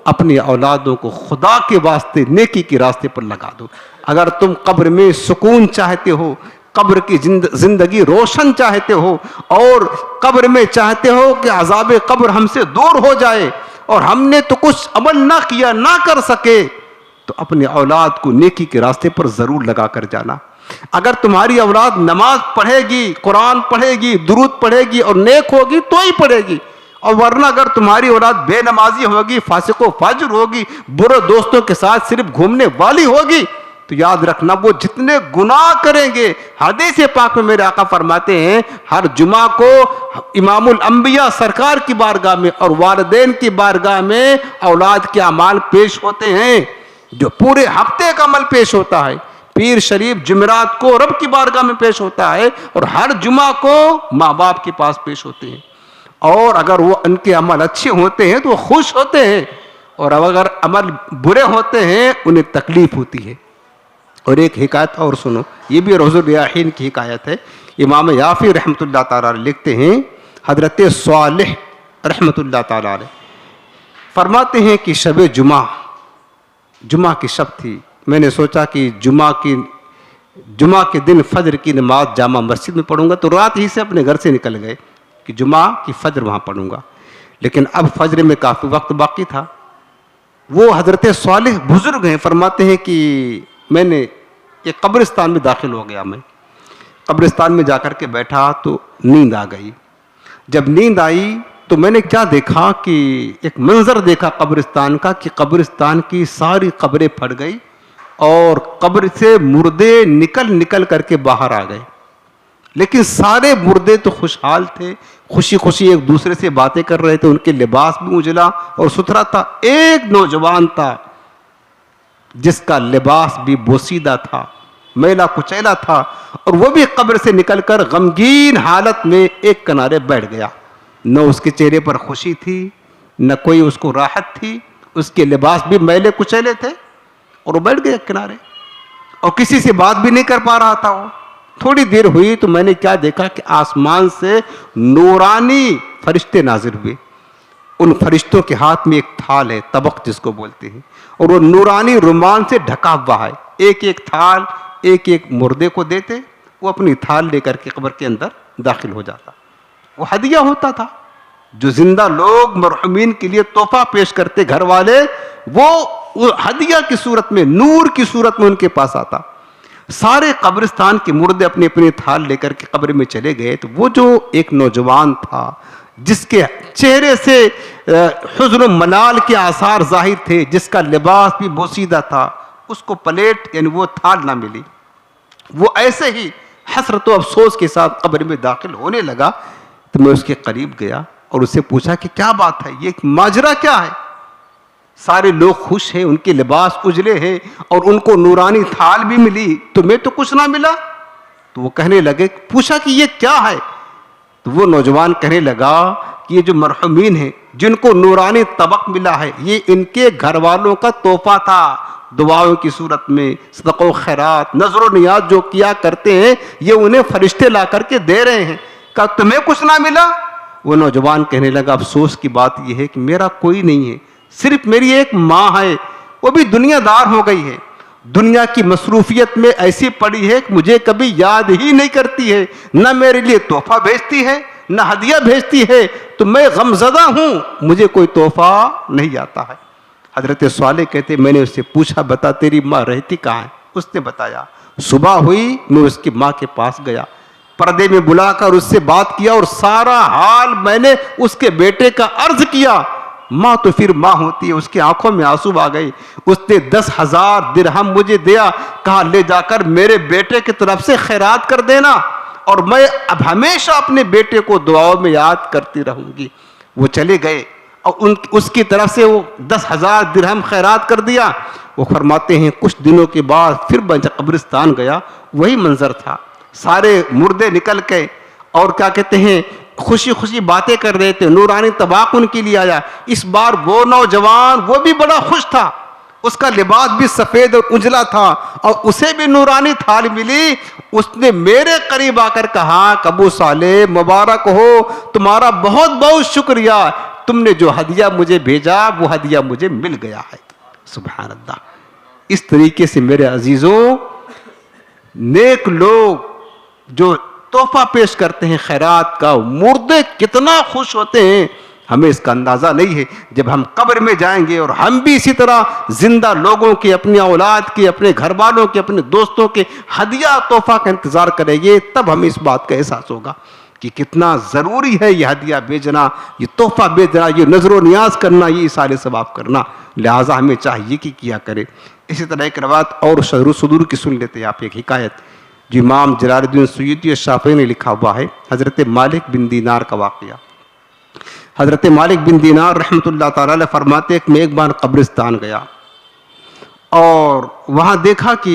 اپنی اولادوں کو خدا کے واسطے نیکی کے راستے پر لگا دو. اگر تم قبر میں سکون چاہتے ہو، قبر کی زندگی روشن چاہتے ہو، اور قبر میں چاہتے ہو کہ عذاب قبر ہم سے دور ہو جائے، اور ہم نے تو کچھ عمل نہ کیا، نہ کر سکے، تو اپنے اولاد کو نیکی کے راستے پر ضرور لگا کر جانا. اگر تمہاری اولاد نماز پڑھے گی، قرآن پڑھے گی، درود پڑھے گی اور نیک ہوگی تو ہی پڑھے گی. اور ورنہ اگر تمہاری اولاد بے نمازی ہوگی, فاسق و فاجر ہوگی, برے دوستوں کے ساتھ صرف گھومنے والی ہوگی, تو یاد رکھنا وہ جتنے گناہ کریں گے. حدیث پاک میں میرے آقا فرماتے ہیں ہر جمعہ کو امام الانبیاء سرکار کی بارگاہ میں اور والدین کی بارگاہ میں اولاد کے اعمال پیش ہوتے ہیں, جو پورے ہفتے کا عمل پیش ہوتا ہے. پیر شریف جمعرات کو رب کی بارگاہ میں پیش ہوتا ہے اور ہر جمعہ کو ماں باپ کے پاس پیش ہوتے ہیں. اور اگر وہ ان کے عمل اچھے ہوتے ہیں تو وہ خوش ہوتے ہیں, اور اگر عمل برے ہوتے ہیں انہیں تکلیف ہوتی ہے. اور ایک حکایت اور سنو, یہ بھی روز الریاحین کی حکایت ہے. امام یافی رحمۃ اللہ تعالیٰ علیہ لکھتے ہیں, حضرت صالح رحمۃ اللہ تعالیٰ علیہ فرماتے ہیں کہ شب جمعہ کی شب تھی. میں نے سوچا کہ جمعہ کے دن فجر کی نماز جامع مسجد میں پڑھوں گا, تو رات ہی سے اپنے گھر سے نکل گئے کہ جمعہ کی فجر وہاں پڑھوں گا. لیکن اب فجر میں کافی وقت باقی تھا. وہ حضرت صالح بزرگ ہیں, فرماتے ہیں کہ میں نے ایک قبرستان میں داخل ہو گیا. میں قبرستان میں جا کر کے بیٹھا تو نیند آ گئی. جب نیند آئی تو میں نے کیا دیکھا کہ ایک منظر دیکھا قبرستان کا, کہ قبرستان کی ساری قبریں پھٹ گئی اور قبر سے مردے نکل کر کے باہر آ گئے. لیکن سارے مردے تو خوشحال تھے, خوشی خوشی ایک دوسرے سے باتیں کر رہے تھے, ان کے لباس بھی اجلا اور ستھرا تھا. ایک نوجوان تھا جس کا لباس بھی بوسیدہ تھا, میلا کچیلا تھا, اور وہ بھی قبر سے نکل کر غمگین حالت میں ایک کنارے بیٹھ گیا. نہ اس کے چہرے پر خوشی تھی, نہ کوئی اس کو راحت تھی, اس کے لباس بھی میلے کچیلے تھے, اور وہ بیٹھ گیا کنارے, اور کسی سے بات بھی نہیں کر پا رہا تھا. وہ تھوڑی دیر ہوئی تو میں نے کیا دیکھا کہ آسمان سے نورانی فرشتے نازل ہوئے. ان فرشتوں کے ہاتھ میں ایک تھال ہے, طبق جس کو بولتے ہیں, اور وہ نورانی رومان سے ڈھکا ہوا ہے. ایک ایک تھال ایک مردے کو دیتے, وہ اپنی تھال لے کر کے قبر کے اندر داخل ہو جاتا. وہ ہدیہ ہوتا تھا جو زندہ لوگ مرحومین کے لیے تحفہ پیش کرتے گھر والے, وہ ہدیہ کی صورت میں, نور کی صورت میں ان کے پاس آتا. سارے قبرستان کے مردے اپنے اپنے تھال لے کر کے قبر میں چلے گئے. تو وہ جو ایک نوجوان تھا جس کے چہرے سے حزن و ملال کے آثار ظاہر تھے, جس کا لباس بھی بوسیدہ تھا, اس کو پلیٹ یعنی وہ تھال نہ ملی. وہ ایسے ہی حسرت و افسوس کے ساتھ قبر میں داخل ہونے لگا. تو میں اس کے قریب گیا اور اس سے پوچھا کہ کیا بات ہے, یہ ماجرا کیا ہے؟ سارے لوگ خوش ہیں, ان کے لباس اجلے ہیں, اور ان کو نورانی تھال بھی ملی, تمہیں تو کچھ نہ ملا. تو وہ کہنے لگے, پوچھا کہ یہ کیا ہے؟ تو وہ نوجوان کہنے لگا کہ یہ جو مرحومین ہیں جن کو نورانی طبق ملا ہے, یہ ان کے گھر والوں کا تحفہ تھا, دعاؤں کی صورت میں, صدقہ و خیرات, نظر و نیاز جو کیا کرتے ہیں, یہ انہیں فرشتے لا کر کے دے رہے ہیں. کہا تمہیں کچھ نہ ملا؟ وہ نوجوان کہنے لگا, افسوس کی بات یہ ہے کہ میرا کوئی نہیں ہے, صرف میری ایک ماں ہے, وہ بھی دنیا دار ہو گئی ہے, دنیا کی مصروفیت میں ایسی پڑی ہے کہ مجھے کبھی یاد ہی نہیں کرتی ہے, نہ میرے لیے تحفہ بھیجتی ہے نہ ہدیہ بھیجتی ہے, تو میں غمزدہ ہوں, مجھے کوئی تحفہ نہیں آتا ہے. حضرت صالح کہتے میں نے اس سے پوچھا, بتا تیری ماں رہتی کہاں ہے؟ اس نے بتایا. صبح ہوئی, میں اس کی ماں کے پاس گیا, پردے میں بلا کر اس سے بات کیا اور سارا حال میں نے اس کے بیٹے کا عرض کیا. ماں تو پھر ماں ہوتی ہے, اس کی آنکھوں میں آنسو آ گئی. اس نے 10,000 درہم مجھے دیا, کہا لے جا کر میرے بیٹے کی طرف سے خیرات کر دینا, اور میں اب ہمیشہ اپنے بیٹے کو دعاؤں میں یاد کرتی رہوں گی. وہ چلے گئے اور اس کی طرف سے وہ 10,000 درہم خیرات کر دیا. وہ فرماتے ہیں کچھ دنوں کے بعد پھر میں قبرستان گیا, وہی منظر تھا, سارے مردے نکل کے اور کیا کہتے ہیں خوشی خوشی باتیں کر رہے تھے, نورانی طباق ان کے لیے آیا. اس بار وہ نوجوان وہ بھی بڑا خوش تھا, اس کا لباس بھی سفید اور اجلا تھا, اور اسے بھی نورانی تھال ملی. اس نے میرے قریب آ کر کہا, ابو صالح مبارک ہو, تمہارا بہت بہت شکریہ, تم نے جو ہدیہ مجھے بھیجا وہ ہدیہ مجھے مل گیا ہے. سبحان اللہ. اس طریقے سے میرے عزیزوں, نیک لوگ جو تحفہ پیش کرتے ہیں خیرات کا, مردے کتنا خوش ہوتے ہیں, ہمیں اس کا اندازہ نہیں ہے. جب ہم قبر میں جائیں گے اور ہم بھی اسی طرح زندہ لوگوں کے, اپنی اولاد کے, اپنے گھر والوں کے, اپنے دوستوں کے ہدیہ تحفہ کا انتظار کریں گے, تب ہمیں اس بات کا احساس ہوگا کہ کتنا ضروری ہے یہ ہدیہ بھیجنا، یہ تحفہ بھیجنا، یہ نظر و نیاز کرنا، یہ ایصال ثواب کرنا، لہٰذا ہمیں چاہیے کہ کیا کرے۔ اسی طرح ایک روایت اور شرح صدور کی سن لیتے ہیں آپ، ایک حکایت جو امام جلال الدین سیوطی الشافعی نے لکھا ہوا ہے، حضرت مالک بن دینار کا واقعہ۔ حضرت مالک بن دینار رحمۃ اللہ تعالی علیہ فرماتے ہیں کہ میں ایک بار قبرستان گیا اور وہاں دیکھا کہ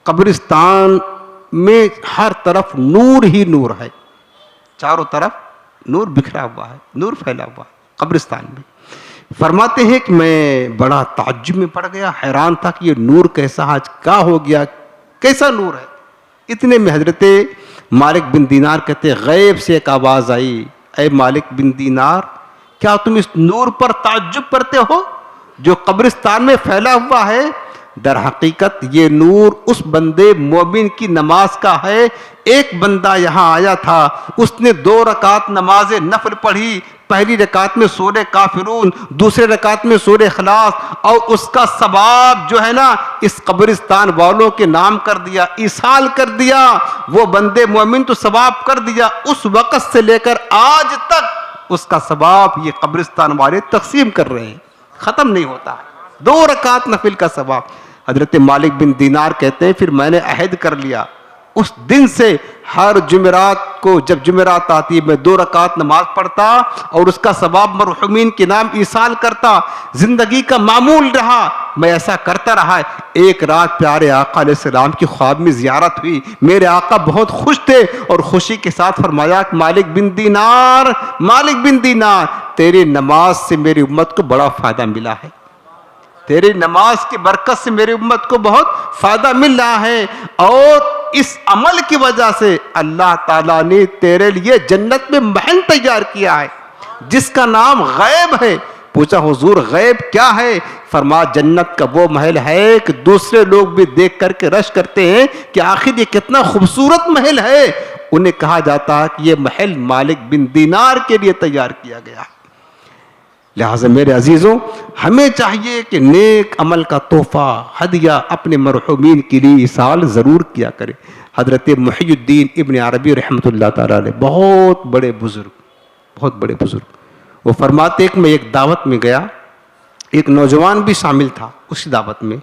قبرستان میں ہر طرف نور ہی نور ہے، چاروں طرف نور بکھرا ہوا ہے، نور پھیلا ہوا ہے قبرستان میں۔ فرماتے ہیں کہ میں بڑا تعجب میں پڑ گیا، حیران تھا کہ یہ نور کیسا، آج کیا ہو گیا، کیسا نور ہے۔ اتنے میں حضرت مالک بن دینار کہتے غیب سے ایک آواز آئی، اے مالک بن دینار کیا تم اس نور پر تعجب کرتے ہو جو قبرستان میں پھیلا ہوا ہے؟ در حقیقت یہ نور اس بندے مومن کی نماز کا ہے۔ ایک بندہ یہاں آیا تھا، اس نے 2 رکعت نماز نفل پڑھی، پہلی رکعت میں سورہ کافرون، دوسرے رکعت میں سورہ اخلاص، اور اس کا ثواب جو ہے نا اس قبرستان والوں کے نام کر دیا، ایصال کر دیا۔ وہ بندے مومن تو ثواب کر دیا، اس وقت سے لے کر آج تک اس کا ثواب یہ قبرستان والے تقسیم کر رہے ہیں، ختم نہیں ہوتا ہے، 2 رکعت نفل کا ثواب۔ حضرت مالک بن دینار کہتے ہیں پھر میں نے عہد کر لیا، اس دن سے ہر جمعرات کو جب جمعرات آتی میں 2 رکعت نماز پڑھتا اور اس کا ثواب مرحومین کے نام ایصال کرتا۔ زندگی کا معمول رہا، میں ایسا کرتا رہا۔ ایک رات پیارے آقا علیہ السلام کی خواب میں زیارت ہوئی، میرے آقا بہت خوش تھے اور خوشی کے ساتھ فرمایا کہ مالک بن دینار تیری نماز سے میری امت کو بڑا فائدہ ملا ہے، تیری نماز کی برکت سے میری امت کو بہت فائدہ مل رہا ہے، اور اس عمل کی وجہ سے اللہ تعالیٰ نے تیرے لیے جنت میں محل تیار کیا ہے جس کا نام غیب ہے۔ پوچھا حضور غیب کیا ہے؟ فرمایا جنت کا وہ محل ہے کہ دوسرے لوگ بھی دیکھ کر کے رش کرتے ہیں کہ آخر یہ کتنا خوبصورت محل ہے۔ انہیں کہا جاتا ہے کہ یہ محل مالک بن دینار کے لیے تیار کیا گیا ہے۔ لہٰذا میرے عزیزوں ہمیں چاہیے کہ نیک عمل کا تحفہ ہدیہ اپنے مرحومین کے لیے ایصال ضرور کیا کرے۔ حضرت محی الدین ابن عربی رحمۃ اللہ تعالیٰ علیہ بہت بڑے بزرگ، وہ فرماتے کہ میں ایک دعوت میں گیا، ایک نوجوان بھی شامل تھا اسی دعوت میں،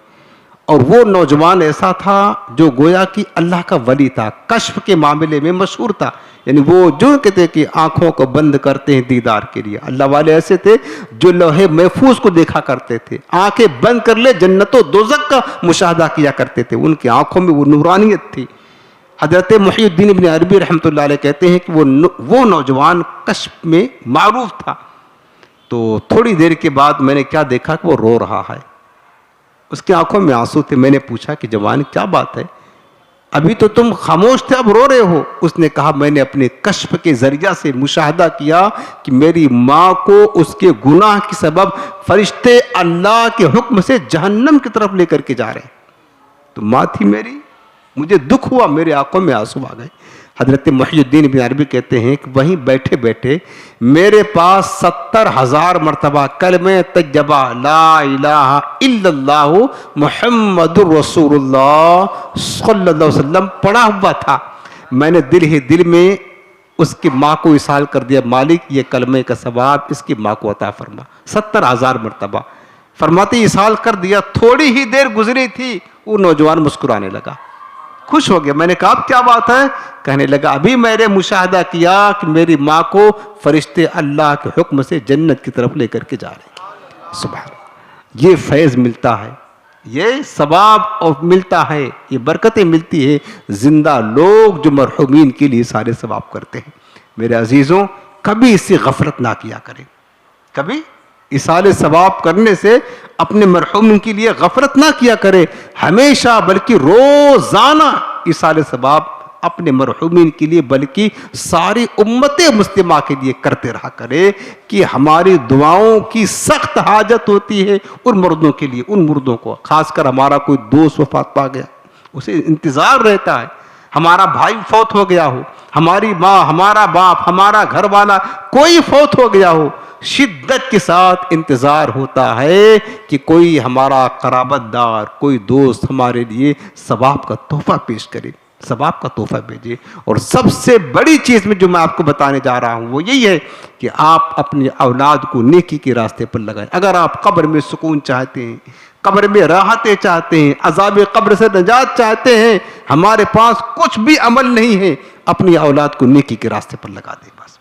اور وہ نوجوان ایسا تھا جو گویا کہ اللہ کا ولی تھا، کشف کے معاملے میں مشہور تھا، یعنی وہ جو کہتے ہیں کہ آنکھوں کو بند کرتے ہیں دیدار کے لیے، اللہ والے ایسے تھے جو لوح محفوظ کو دیکھا کرتے تھے، آنکھیں بند کر لے جنت و دوزخ کا مشاہدہ کیا کرتے تھے، ان کی آنکھوں میں وہ نورانیت تھی۔ حضرت محی الدین ابن عربی رحمۃ اللہ علیہ کہتے ہیں کہ وہ نوجوان کشف میں معروف تھا۔ تو تھوڑی دیر کے بعد میں نے کیا دیکھا کہ وہ رو رہا ہے، اس کی آنکھوں میں آنسو تھے۔ میں نے پوچھا کہ جوان کیا بات ہے، ابھی تو تم خاموش تھے اب رو رہے ہو؟ اس نے کہا میں نے اپنے کشف کے ذریعہ سے مشاہدہ کیا کہ میری ماں کو اس کے گناہ کے سبب فرشتے اللہ کے حکم سے جہنم کی طرف لے کر کے جا رہے ہیں، تو ماں تھی میری، مجھے دکھ ہوا، میرے آنکھوں میں آنسو آ گئے۔ حضرت محی الدین ابن عربی کہتے ہیں کہ وہیں بیٹھے بیٹھے میرے پاس 70,000 مرتبہ کلمہ طیبہ لا الہ الا اللہ محمد الرسول اللہ صلی اللہ علیہ وسلم پڑھا ہوا تھا۔ میں نے دل ہی دل میں اس کی ماں کو ایصال کر دیا، مالک یہ کلمے کا ثواب اس کی ماں کو عطا فرما۔ 70,000 مرتبہ فرماتے ایصال کر دیا۔ تھوڑی ہی دیر گزری تھی، وہ نوجوان مسکرانے لگا، خوش ہو گیا۔ میں نے کہا اب کیا بات ہے؟ کہنے لگا ابھی میں نے مشاہدہ کیا کہ میری ماں کو فرشتے اللہ کے حکم سے جنت کی طرف لے کر کے جا رہے ہیں۔ سبحان اللہ، یہ فیض ملتا ہے، یہ ثواب اور ملتا ہے، یہ برکتیں ملتی ہے زندہ لوگ جو مرحومین کے لیے سارے ثواب کرتے ہیں۔ میرے عزیزوں کبھی اس سے غفلت نہ کیا کریں، کبھی ایصال ثواب کرنے سے اپنے مرحوم کے لیے غفلت نہ کیا کرے، ہمیشہ بلکہ روزانہ ایصال ثواب اپنے مرحومین کے لیے بلکہ ساری امت مسلمہ کے لیے کرتے رہا کرے، کہ ہماری دعاؤں کی سخت حاجت ہوتی ہے ان مردوں کے لیے، ان مردوں کو، خاص کر ہمارا کوئی دوست وفات پا گیا اسے انتظار رہتا ہے، ہمارا بھائی فوت ہو گیا ہو، ہماری ماں، ہمارا باپ، ہمارا گھر والا کوئی فوت ہو گیا ہو، شدت کے ساتھ انتظار ہوتا ہے کہ کوئی ہمارا قرابت دار، کوئی دوست ہمارے لیے ثواب کا تحفہ پیش کرے۔ ثواب کا تحفہ بھیجے. اور سب سے بڑی چیز میں جو میں آپ کو بتانے جا رہا ہوں وہ یہی ہے کہ آپ اپنی اولاد کو نیکی کے راستے پر لگائیں. اگر آپ قبر میں سکون چاہتے ہیں, قبر میں راحتیں چاہتے ہیں, عذاب قبر سے نجات چاہتے ہیں, ہمارے پاس کچھ بھی عمل نہیں ہے, اپنی اولاد کو نیکی کے راستے پر لگا دیں. بس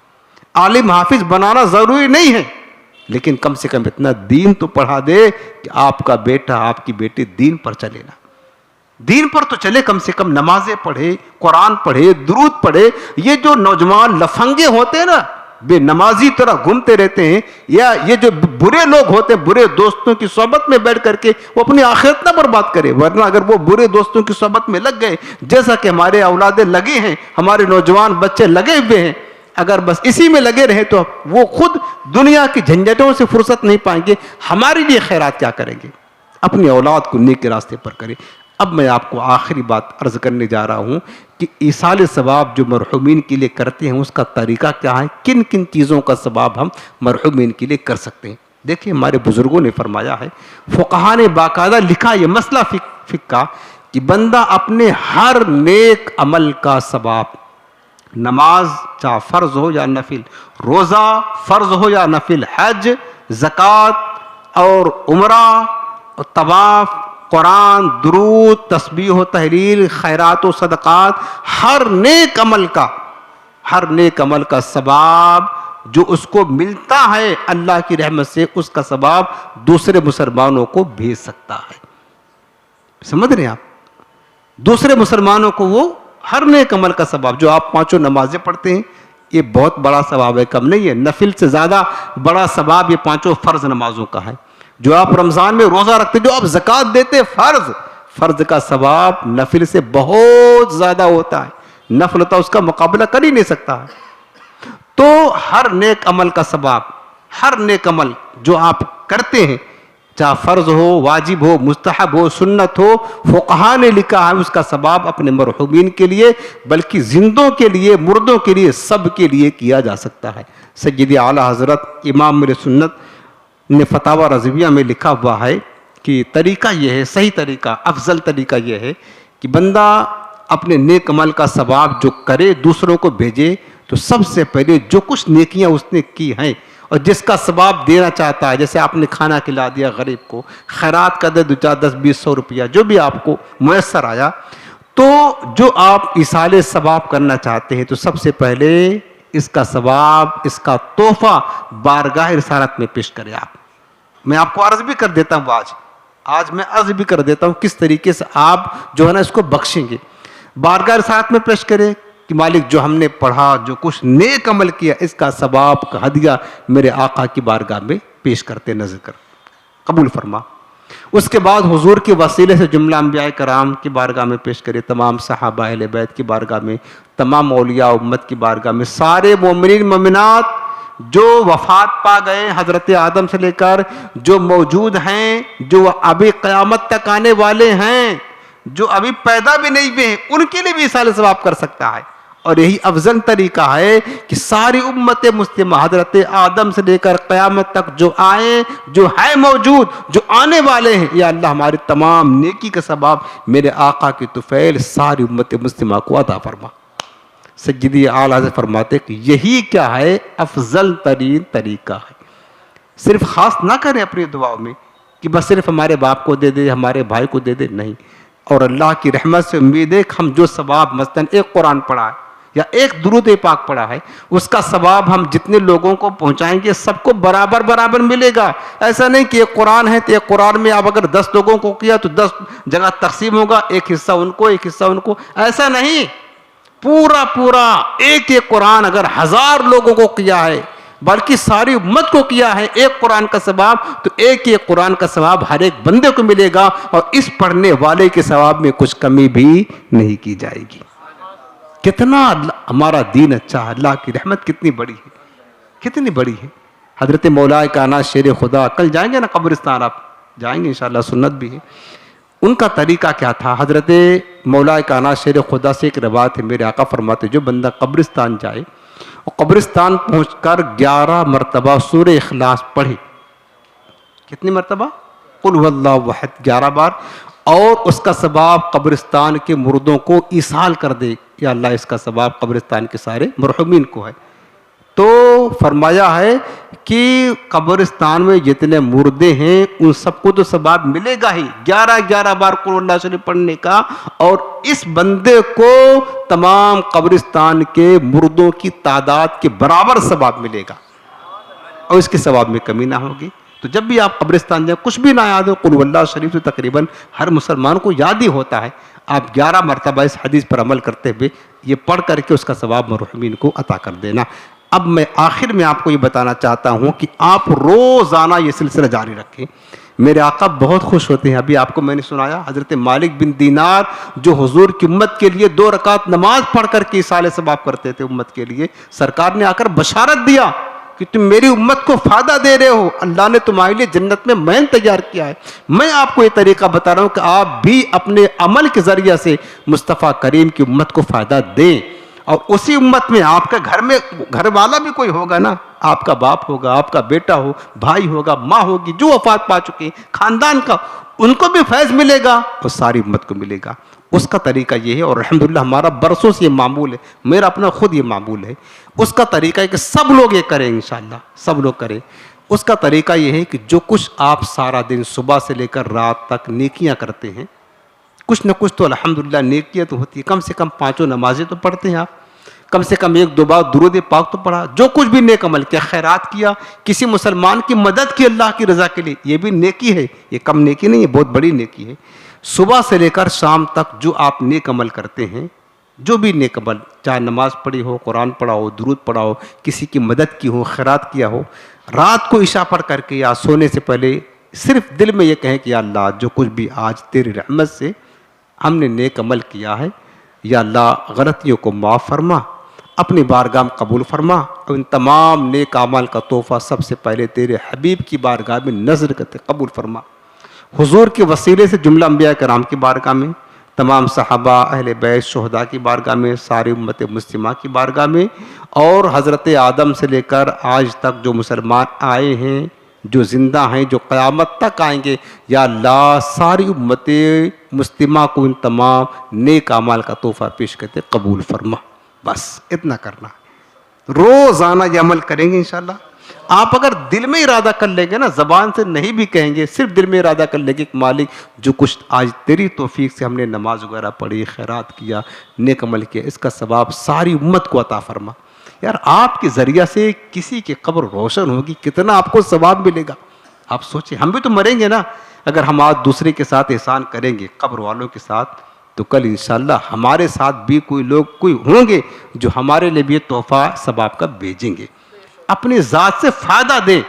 عالم حافظ بنانا ضروری نہیں ہے, لیکن کم سے کم اتنا دین تو پڑھا دے کہ آپ کا بیٹا آپ کی بیٹی دین پر چلے نا, دین پر تو چلے, کم سے کم نمازیں پڑھے, قرآن پڑھے, درود پڑھے. یہ جو نوجوان لفنگے ہوتے ہیں نا, بے نمازی طرح گھومتے رہتے ہیں, یا یہ جو برے لوگ ہوتے ہیں برے دوستوں کی صحبت میں بیٹھ کر کے وہ اپنی آخرت نہ برباد کرے. ورنہ اگر وہ برے دوستوں کی صحبت میں لگ گئے, جیسا کہ ہمارے اولادیں لگے ہیں, ہمارے نوجوان بچے لگے ہوئے ہیں, اگر بس اسی میں لگے رہے تو وہ خود دنیا کی جھنجھٹوں سے فرصت نہیں پائیں گے. ہمارے لیے خیرات کیا کریں گے؟ اپنی اولاد کو نیک کے راستے پر کریں. اب میں آپ کو آخری بات عرض کرنے جا رہا ہوں کہ ایصال ثواب جو مرحومین کے لیے کرتے ہیں اس کا طریقہ کیا ہے, کن کن چیزوں کا ثواب ہم مرحومین کے لیے کر سکتے ہیں. دیکھیں ہمارے بزرگوں نے فرمایا ہے, فقہاء نے باقاعدہ لکھا یہ مسئلہ فقہ کا کہ بندہ اپنے ہر نیک عمل کا ثواب, نماز چاہے فرض ہو یا نفل, روزہ فرض ہو یا نفل, حج, زکوٰۃ اور عمرہ, طواف, قرآن, درود, تسبیح و تحلیل, خیرات و صدقات, ہر نیک عمل کا ثواب جو اس کو ملتا ہے اللہ کی رحمت سے, اس کا ثواب دوسرے مسلمانوں کو بھیج سکتا ہے. سمجھ رہے ہیں آپ؟ دوسرے مسلمانوں کو وہ ہر نیک عمل کا ثواب, جو آپ 5 نمازیں پڑھتے ہیں یہ بہت بڑا ثواب ہے, کم نہیں ہے. نفل سے زیادہ بڑا ثواب یہ 5 فرض نمازوں کا ہے. جو آپ رمضان میں روزہ رکھتے, جو آپ زکوٰۃ دیتے, فرض کا ثواب نفل سے بہت زیادہ ہوتا ہے. نفل ہوتا اس کا مقابلہ کر ہی نہیں سکتا ہے. تو ہر نیک عمل کا ثواب, ہر نیک عمل جو آپ کرتے ہیں, چاہے فرض ہو, واجب ہو, مستحب ہو, سنت ہو, فقہاء نے لکھا ہے اس کا ثواب اپنے مرحومین کے لیے, بلکہ زندوں کے لیے, مردوں کے لیے, سب کے لیے کیا جا سکتا ہے. سید اعلیٰ حضرت امام میرے سنت نے فتاوی رضویہ میں لکھا ہوا ہے کہ طریقہ یہ ہے, صحیح طریقہ, افضل طریقہ یہ ہے کہ بندہ اپنے نیک عمل کا ثواب جو کرے دوسروں کو بھیجے, تو سب سے پہلے جو کچھ نیکیاں اس نے کی ہیں اور جس کا ثواب دینا چاہتا ہے, جیسے آپ نے کھانا کھلا دیا غریب کو, خیرات کا دے 10-20 روپیہ جو بھی آپ کو میسر آیا, تو جو آپ ایصال ثواب کرنا چاہتے ہیں تو سب سے پہلے اس کا ثواب, اس کا تحفہ بارگاہ رسالت میں پیش کریں. میں آپ کو عرض بھی کر دیتا ہوں, آج میں عرض بھی کر دیتا ہوں کس طریقے سے آپ جو ہے نا اس کو بخشیں گے. بارگاہ رسالت میں پیش کریں کہ مالک جو ہم نے پڑھا, جو کچھ نیک عمل کیا, اس کا ثواب کا ہدیہ میرے آقا کی بارگاہ میں پیش کرتے نظر کر, قبول فرما. اس کے بعد حضور کے وسیلے سے جملہ انبیاء کرام کی بارگاہ میں پیش کرے, تمام صحابہ اہل بیت کی بارگاہ میں, تمام اولیاء امت کی بارگاہ میں, سارے مومنین مومنات جو وفات پا گئے حضرت آدم سے لے کر جو موجود ہیں, جو ابھی قیامت تک آنے والے ہیں, جو ابھی پیدا بھی نہیں ہوئے ہیں, ان کے لیے بھی ایصال ثواب کر سکتا ہے. اور یہی افضل طریقہ ہے کہ ساری امت مسلمہ حضرت آدم سے لے کر قیامت تک جو آئے, جو ہے موجود, جو آنے والے ہیں, یا اللہ ہماری تمام نیکی کا ثواب میرے آقا کی طفیل ساری امت مسلمہ کو عطا فرما. سیدی اعلیٰ حضرت فرماتے کہ یہی کیا ہے افضل ترین طریقہ ہے. صرف خاص نہ کریں اپنی دعاؤں میں کہ بس صرف ہمارے باپ کو دے دے, ہمارے بھائی کو دے دے, نہیں. اور اللہ کی رحمت سے امید ہے کہ ہم جو ثواب مثلاً ایک قرآن پڑھا ہے یا ایک درود پاک پڑھا ہے, اس کا ثواب ہم جتنے لوگوں کو پہنچائیں گے سب کو برابر ملے گا. ایسا نہیں کہ ایک قرآن ہے تو ایک قرآن میں آپ اگر 10 لوگوں کو کیا تو 10 جگہ تقسیم ہوگا, ایک حصہ ان کو, ایک حصہ ان کو, ایسا نہیں. پورا ایک قرآن اگر 1000 لوگوں کو کیا ہے, بلکہ ساری امت کو کیا ہے ایک قرآن کا ثواب, تو ایک قرآن کا ثواب ہر ایک بندے کو ملے گا, اور اس پڑھنے والے کے ثواب میں کچھ کمی بھی نہیں کی جائے گی. کتنا ہمارا دین اچھا ہے, اللہ کی رحمت کتنی بڑی ہے, کتنی بڑی ہے. حضرت مولا کائنات شیر خدا, کل جائیں گے نا قبرستان, آپ جائیں گے انشاءاللہ, سنت بھی ہے. ان کا طریقہ کیا تھا؟ حضرت مولا کائنات شیر خدا سے ایک روایت ہے, میرے آقا فرماتے جو بندہ قبرستان جائے اور قبرستان پہنچ کر 11 مرتبہ سورہ اخلاص پڑھے. کتنی مرتبہ؟ قل هو اللہ احد 11 بار. اور اس کا ثواب قبرستان کے مردوں کو ایصال کر دے. یا اللہ اس کا ثواب قبرستان کے سارے مرحومین کو ہے. تو فرمایا ہے کہ قبرستان میں جتنے مردے ہیں ان سب کو تو ثواب ملے گا ہی 11 بار قرآن اللہ شریف پڑھنے کا, اور اس بندے کو تمام قبرستان کے مردوں کی تعداد کے برابر ثواب ملے گا, اور اس کے ثواب میں کمی نہ ہوگی. تو جب بھی آپ قبرستان جائیں, کچھ بھی نہ یاد ہو, قل اللہ شریف تو تقریباً ہر مسلمان کو یاد ہی ہوتا ہے. آپ 11 مرتبہ اس حدیث پر عمل کرتے ہوئے یہ پڑھ کر کے اس کا ثواب مرحومین کو عطا کر دینا. اب میں آخر میں آپ کو یہ بتانا چاہتا ہوں کہ آپ روزانہ یہ سلسلہ جاری رکھیں. میرے آقا بہت خوش ہوتے ہیں. ابھی آپ کو میں نے سنایا حضرت مالک بن دینار جو حضور کی امت کے لیے 2 رکعت نماز پڑھ کر کے ایصال ثواب کرتے تھے امت کے لیے, سرکار نے آ کر بشارت دیا کہ تم میری امت کو فائدہ دے رہے ہو, اللہ نے تمہارے لیے جنت میں مین تیار کیا ہے. میں آپ کو یہ طریقہ بتا رہا ہوں کہ آپ بھی اپنے عمل کے ذریعے سے مصطفیٰ کریم کی امت کو فائدہ دیں. اور اسی امت میں آپ کے گھر میں گھر والا بھی کوئی ہوگا نا, آپ کا باپ ہوگا, آپ کا بیٹا ہو, بھائی ہوگا, ماں ہوگی, جو وفات پا چکے ہیں خاندان کا, ان کو بھی فیض ملے گا اور ساری امت کو ملے گا. اس کا طریقہ یہ ہے, اور الحمدللہ ہمارا برسوں سے یہ معمول ہے, میرا اپنا خود یہ معمول ہے. اس کا طریقہ ہے کہ سب لوگ یہ کریں, انشاءاللہ سب لوگ کریں. اس کا طریقہ یہ ہے کہ جو کچھ آپ سارا دن صبح سے لے کر رات تک نیکیاں کرتے ہیں, کچھ نہ کچھ تو الحمدللہ نیکیاں تو ہوتی ہے. کم سے کم 5 نمازیں تو پڑھتے ہیں آپ, کم سے کم 1-2 بار درود پاک تو پڑھا, جو کچھ بھی نیک عمل کیا, خیرات کیا, کسی مسلمان کی مدد کی اللہ کی رضا کے لیے, یہ بھی نیکی ہے. یہ کم نیکی نہیں ہے, بہت بڑی نیکی ہے. صبح سے لے کر شام تک جو آپ نیک عمل کرتے ہیں, جو بھی نیک عمل, چاہے نماز پڑھی ہو, قرآن پڑھا ہو, درود پڑھا ہو, کسی کی مدد کی ہو, خیرات کیا ہو, رات کو عشاء پڑھ کر کے یا سونے سے پہلے صرف دل میں یہ کہیں کہ یا اللہ جو کچھ بھی آج تیری رحمت سے ہم نے نیک عمل کیا ہے, یا اللہ غلطیوں کو معاف فرما, اپنی بارگاہ میں قبول فرما, اور ان تمام نیک اعمال کا تحفہ سب سے پہلے تیرے حبیب کی بارگاہ میں نظر کرتے قبول فرما. حضور کے وسیلے سے جملہ انبیاء کرام کی بارگاہ میں, تمام صحابہ, اہل بیت, شہداء کی بارگاہ میں, ساری امت مسلمہ کی بارگاہ میں, اور حضرت آدم سے لے کر آج تک جو مسلمان آئے ہیں, جو زندہ ہیں, جو قیامت تک آئیں گے, یا اللہ ساری امت مسلمہ کو ان تمام نیک اعمال کا تحفہ پیش کرتے قبول فرما. بس اتنا کرنا ہے. روزانہ یہ عمل کریں گے انشاءاللہ. آپ اگر دل میں ارادہ کر لیں گے نا, زبان سے نہیں بھی کہیں گے, صرف دل میں ارادہ کر لیں گے کہ مالک جو کچھ آج تیری توفیق سے ہم نے نماز وغیرہ پڑھی, خیرات کیا, نیک عمل کیا, اس کا ثواب ساری امت کو عطا فرما. یار آپ کے ذریعہ سے کسی کی قبر روشن ہوگی, کتنا آپ کو ثواب ملے گا. آپ سوچیں, ہم بھی تو مریں گے نا. اگر ہم آج دوسرے کے ساتھ احسان کریں گے, قبر والوں کے ساتھ, تو کل انشاءاللہ ہمارے ساتھ بھی کوئی ہوں گے جو ہمارے لیے بھی تحفہ ثواب کا بھیجیں گے. اپنی ذات سے فائدہ دیں.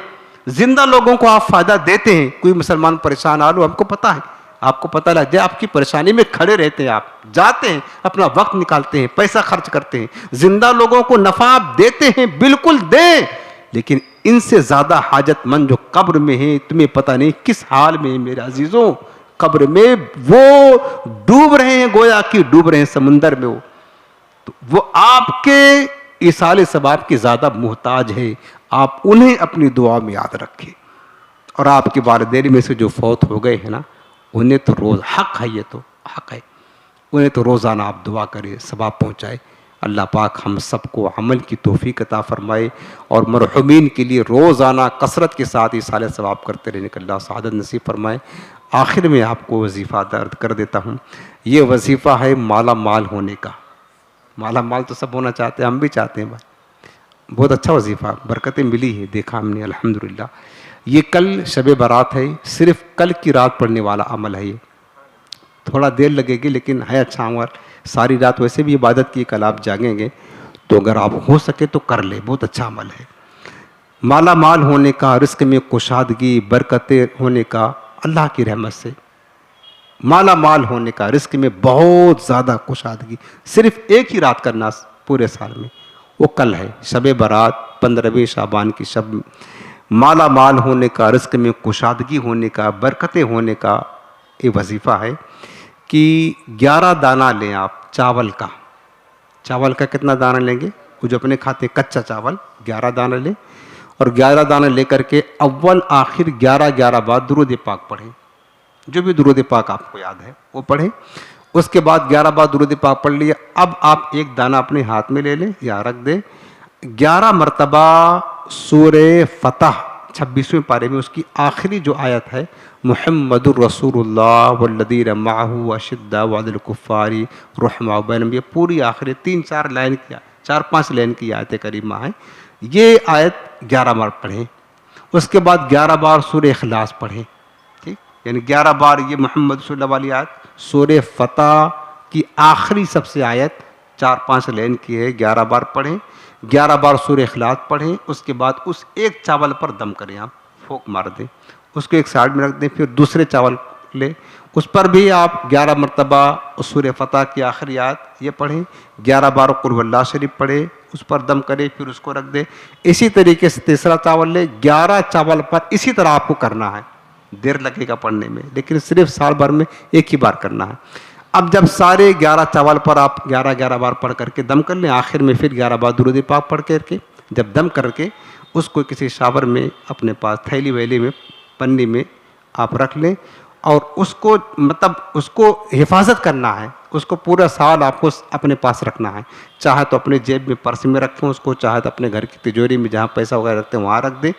زندہ لوگوں کو آپ فائدہ دیتے ہیں. کوئی مسلمان پریشان آ لو, ہم کو پتہ ہے, آپ کو پتہ لگ جائے, آپ کی پریشانی میں کھڑے رہتے ہیں, آپ جاتے ہیں, اپنا وقت نکالتے ہیں, پیسہ خرچ کرتے ہیں. زندہ لوگوں کو نفع آپ دیتے ہیں, بالکل دیں, لیکن ان سے زیادہ حاجت مند جو قبر میں ہیں, تمہیں پتہ نہیں کس حال میں ہیں میرے عزیزوں. قبر میں وہ ڈوب رہے ہیں, گویا کہ ڈوب رہے ہیں سمندر میں. تو وہ آپ کے ایصال ثواب کی زیادہ محتاج ہے. آپ انہیں اپنی دعا میں یاد رکھیں. اور آپ کے والدین میں سے جو فوت ہو گئے ہیں نا, انہیں تو روز حق ہے, یہ تو حق ہے, انہیں تو روزانہ آپ دعا کریں, ثواب پہنچائے. اللہ پاک ہم سب کو عمل کی توفیق عطا فرمائے, اور مرحومین کے لیے روزانہ کثرت کے ساتھ ایصال ثواب کرتے رہنے کا اللہ سعادت نصیب فرمائے. آخر میں آپ کو وظیفہ درد کر دیتا ہوں. یہ وظیفہ ہے مالا مال ہونے کا. مالا مال تو سب ہونا چاہتے ہیں, ہم بھی چاہتے ہیں بھائی. بہت اچھا وظیفہ, برکتیں ملی ہے, دیکھا ہم نے الحمدللہ. یہ کل شب برات ہے, صرف کل کی رات پڑھنے والا عمل ہے. یہ تھوڑا دیر لگے گی لیکن ہے اچھا عمل. ساری رات ویسے بھی عبادت کی, کل آپ جاگیں گے تو اگر آپ ہو سکے تو کر لیں, بہت اچھا عمل ہے. مالا مال ہونے کا, رزق میں کشادگی, برکتیں ہونے کا, اللہ کی رحمت سے مالا مال ہونے کا, رزق میں بہت زیادہ کشادگی. صرف ایک ہی رات کرنا پورے سال میں, وہ کل ہے شب برات 15ویں شعبان کی شب. مالا مال ہونے کا, رزق میں کشادگی ہونے کا, برکتیں ہونے کا یہ وظیفہ ہے کہ 11 دانہ لیں آپ چاول کا. چاول کا کتنا دانہ لیں گے؟ وہ جو اپنے کھاتے کچا چاول 11 دانہ لیں, اور 11 دانہ لے کر کے اول آخر 11 بار درود پاک پڑھیں. جو بھی درود پاک آپ کو یاد ہے وہ پڑھیں. اس کے بعد 11 بار درود پاک پڑھ لیا. اب آپ ایک دانہ اپنے ہاتھ میں لے لیں یا رکھ دیں. 11 مرتبہ سورہ فتح 26ویں پارے میں اس کی آخری جو آیت ہے محمد الرسول اللہ والذین معہ اشداء علی الکفار رحماء بینہم، یہ پوری آخری 4-5 لائن کی آیت کریمہ ہے. یہ آیت 11 بار پڑھیں. اس کے بعد 11 بار سورہ اخلاص پڑھیں. ٹھیک، یعنی 11 بار یہ محمد صلی اللہ علیہ والی آیت. سورہ فتح کی آخری سب سے آیت 4-5 لائن کی ہے، 11 بار پڑھیں. 11 بار سورہ اخلاص پڑھیں. اس کے بعد اس ایک چاول پر دم کریں، آپ پھونک مار دیں، اس کو ایک سائڈ میں رکھ دیں. پھر دوسرے چاول لیں، اس پر بھی آپ 11 مرتبہ سورہ فتح کی آخری آیت یہ پڑھیں. 11 بار قل هو اللہ شریف پڑھیں، اس پر دم کریں، پھر اس کو رکھ دیں. اسی طریقے سے تیسرا چاول لیں. 11 چاول پر اسی طرح آپ کو کرنا ہے. دیر لگے گا پڑھنے میں، لیکن صرف سال بھر میں ایک ہی بار کرنا ہے. اب جب سارے 11 چاول پر آپ 11 بار پڑھ کر کے دم کر لیں، آخر میں پھر 11 بار درود پاک پڑھ کر کے جب دم کر کے اس کو کسی شاور میں اپنے پاس تھیلی ویلی میں پنی میں آپ رکھ لیں. اور اس کو مطلب اس کو حفاظت کرنا ہے، اس کو پورا سال آپ کو اپنے پاس رکھنا ہے. چاہے تو اپنے جیب میں پرس میں رکھیں اس کو، چاہے تو اپنے گھر کی تجوری میں جہاں پیسہ وغیرہ رکھتے ہیں وہاں رکھ دیں.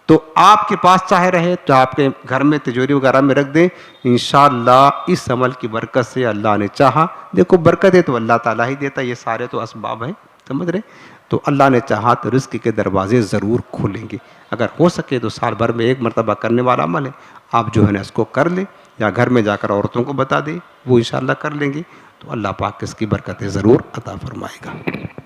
تو آپ کے پاس چاہے رہے تو آپ کے گھر میں تجوری وغیرہ میں رکھ دیں. انشاءاللہ اس عمل کی برکت سے اللہ نے چاہا، دیکھو برکت ہے تو اللہ تعالیٰ ہی دیتا، یہ سارے تو اسباب ہیں، سمجھ رہے. تو اللہ نے چاہا تو رزق کے دروازے ضرور کھولیں گے. اگر ہو سکے تو سال بھر میں ایک مرتبہ کرنے والا عمل ہے، آپ جو ہے نا اس کو کر لیں، یا گھر میں جا کر عورتوں کو بتا دیں، وہ انشاءاللہ کر لیں گے تو اللہ پاک اس کی برکتیں ضرور عطا فرمائے گا.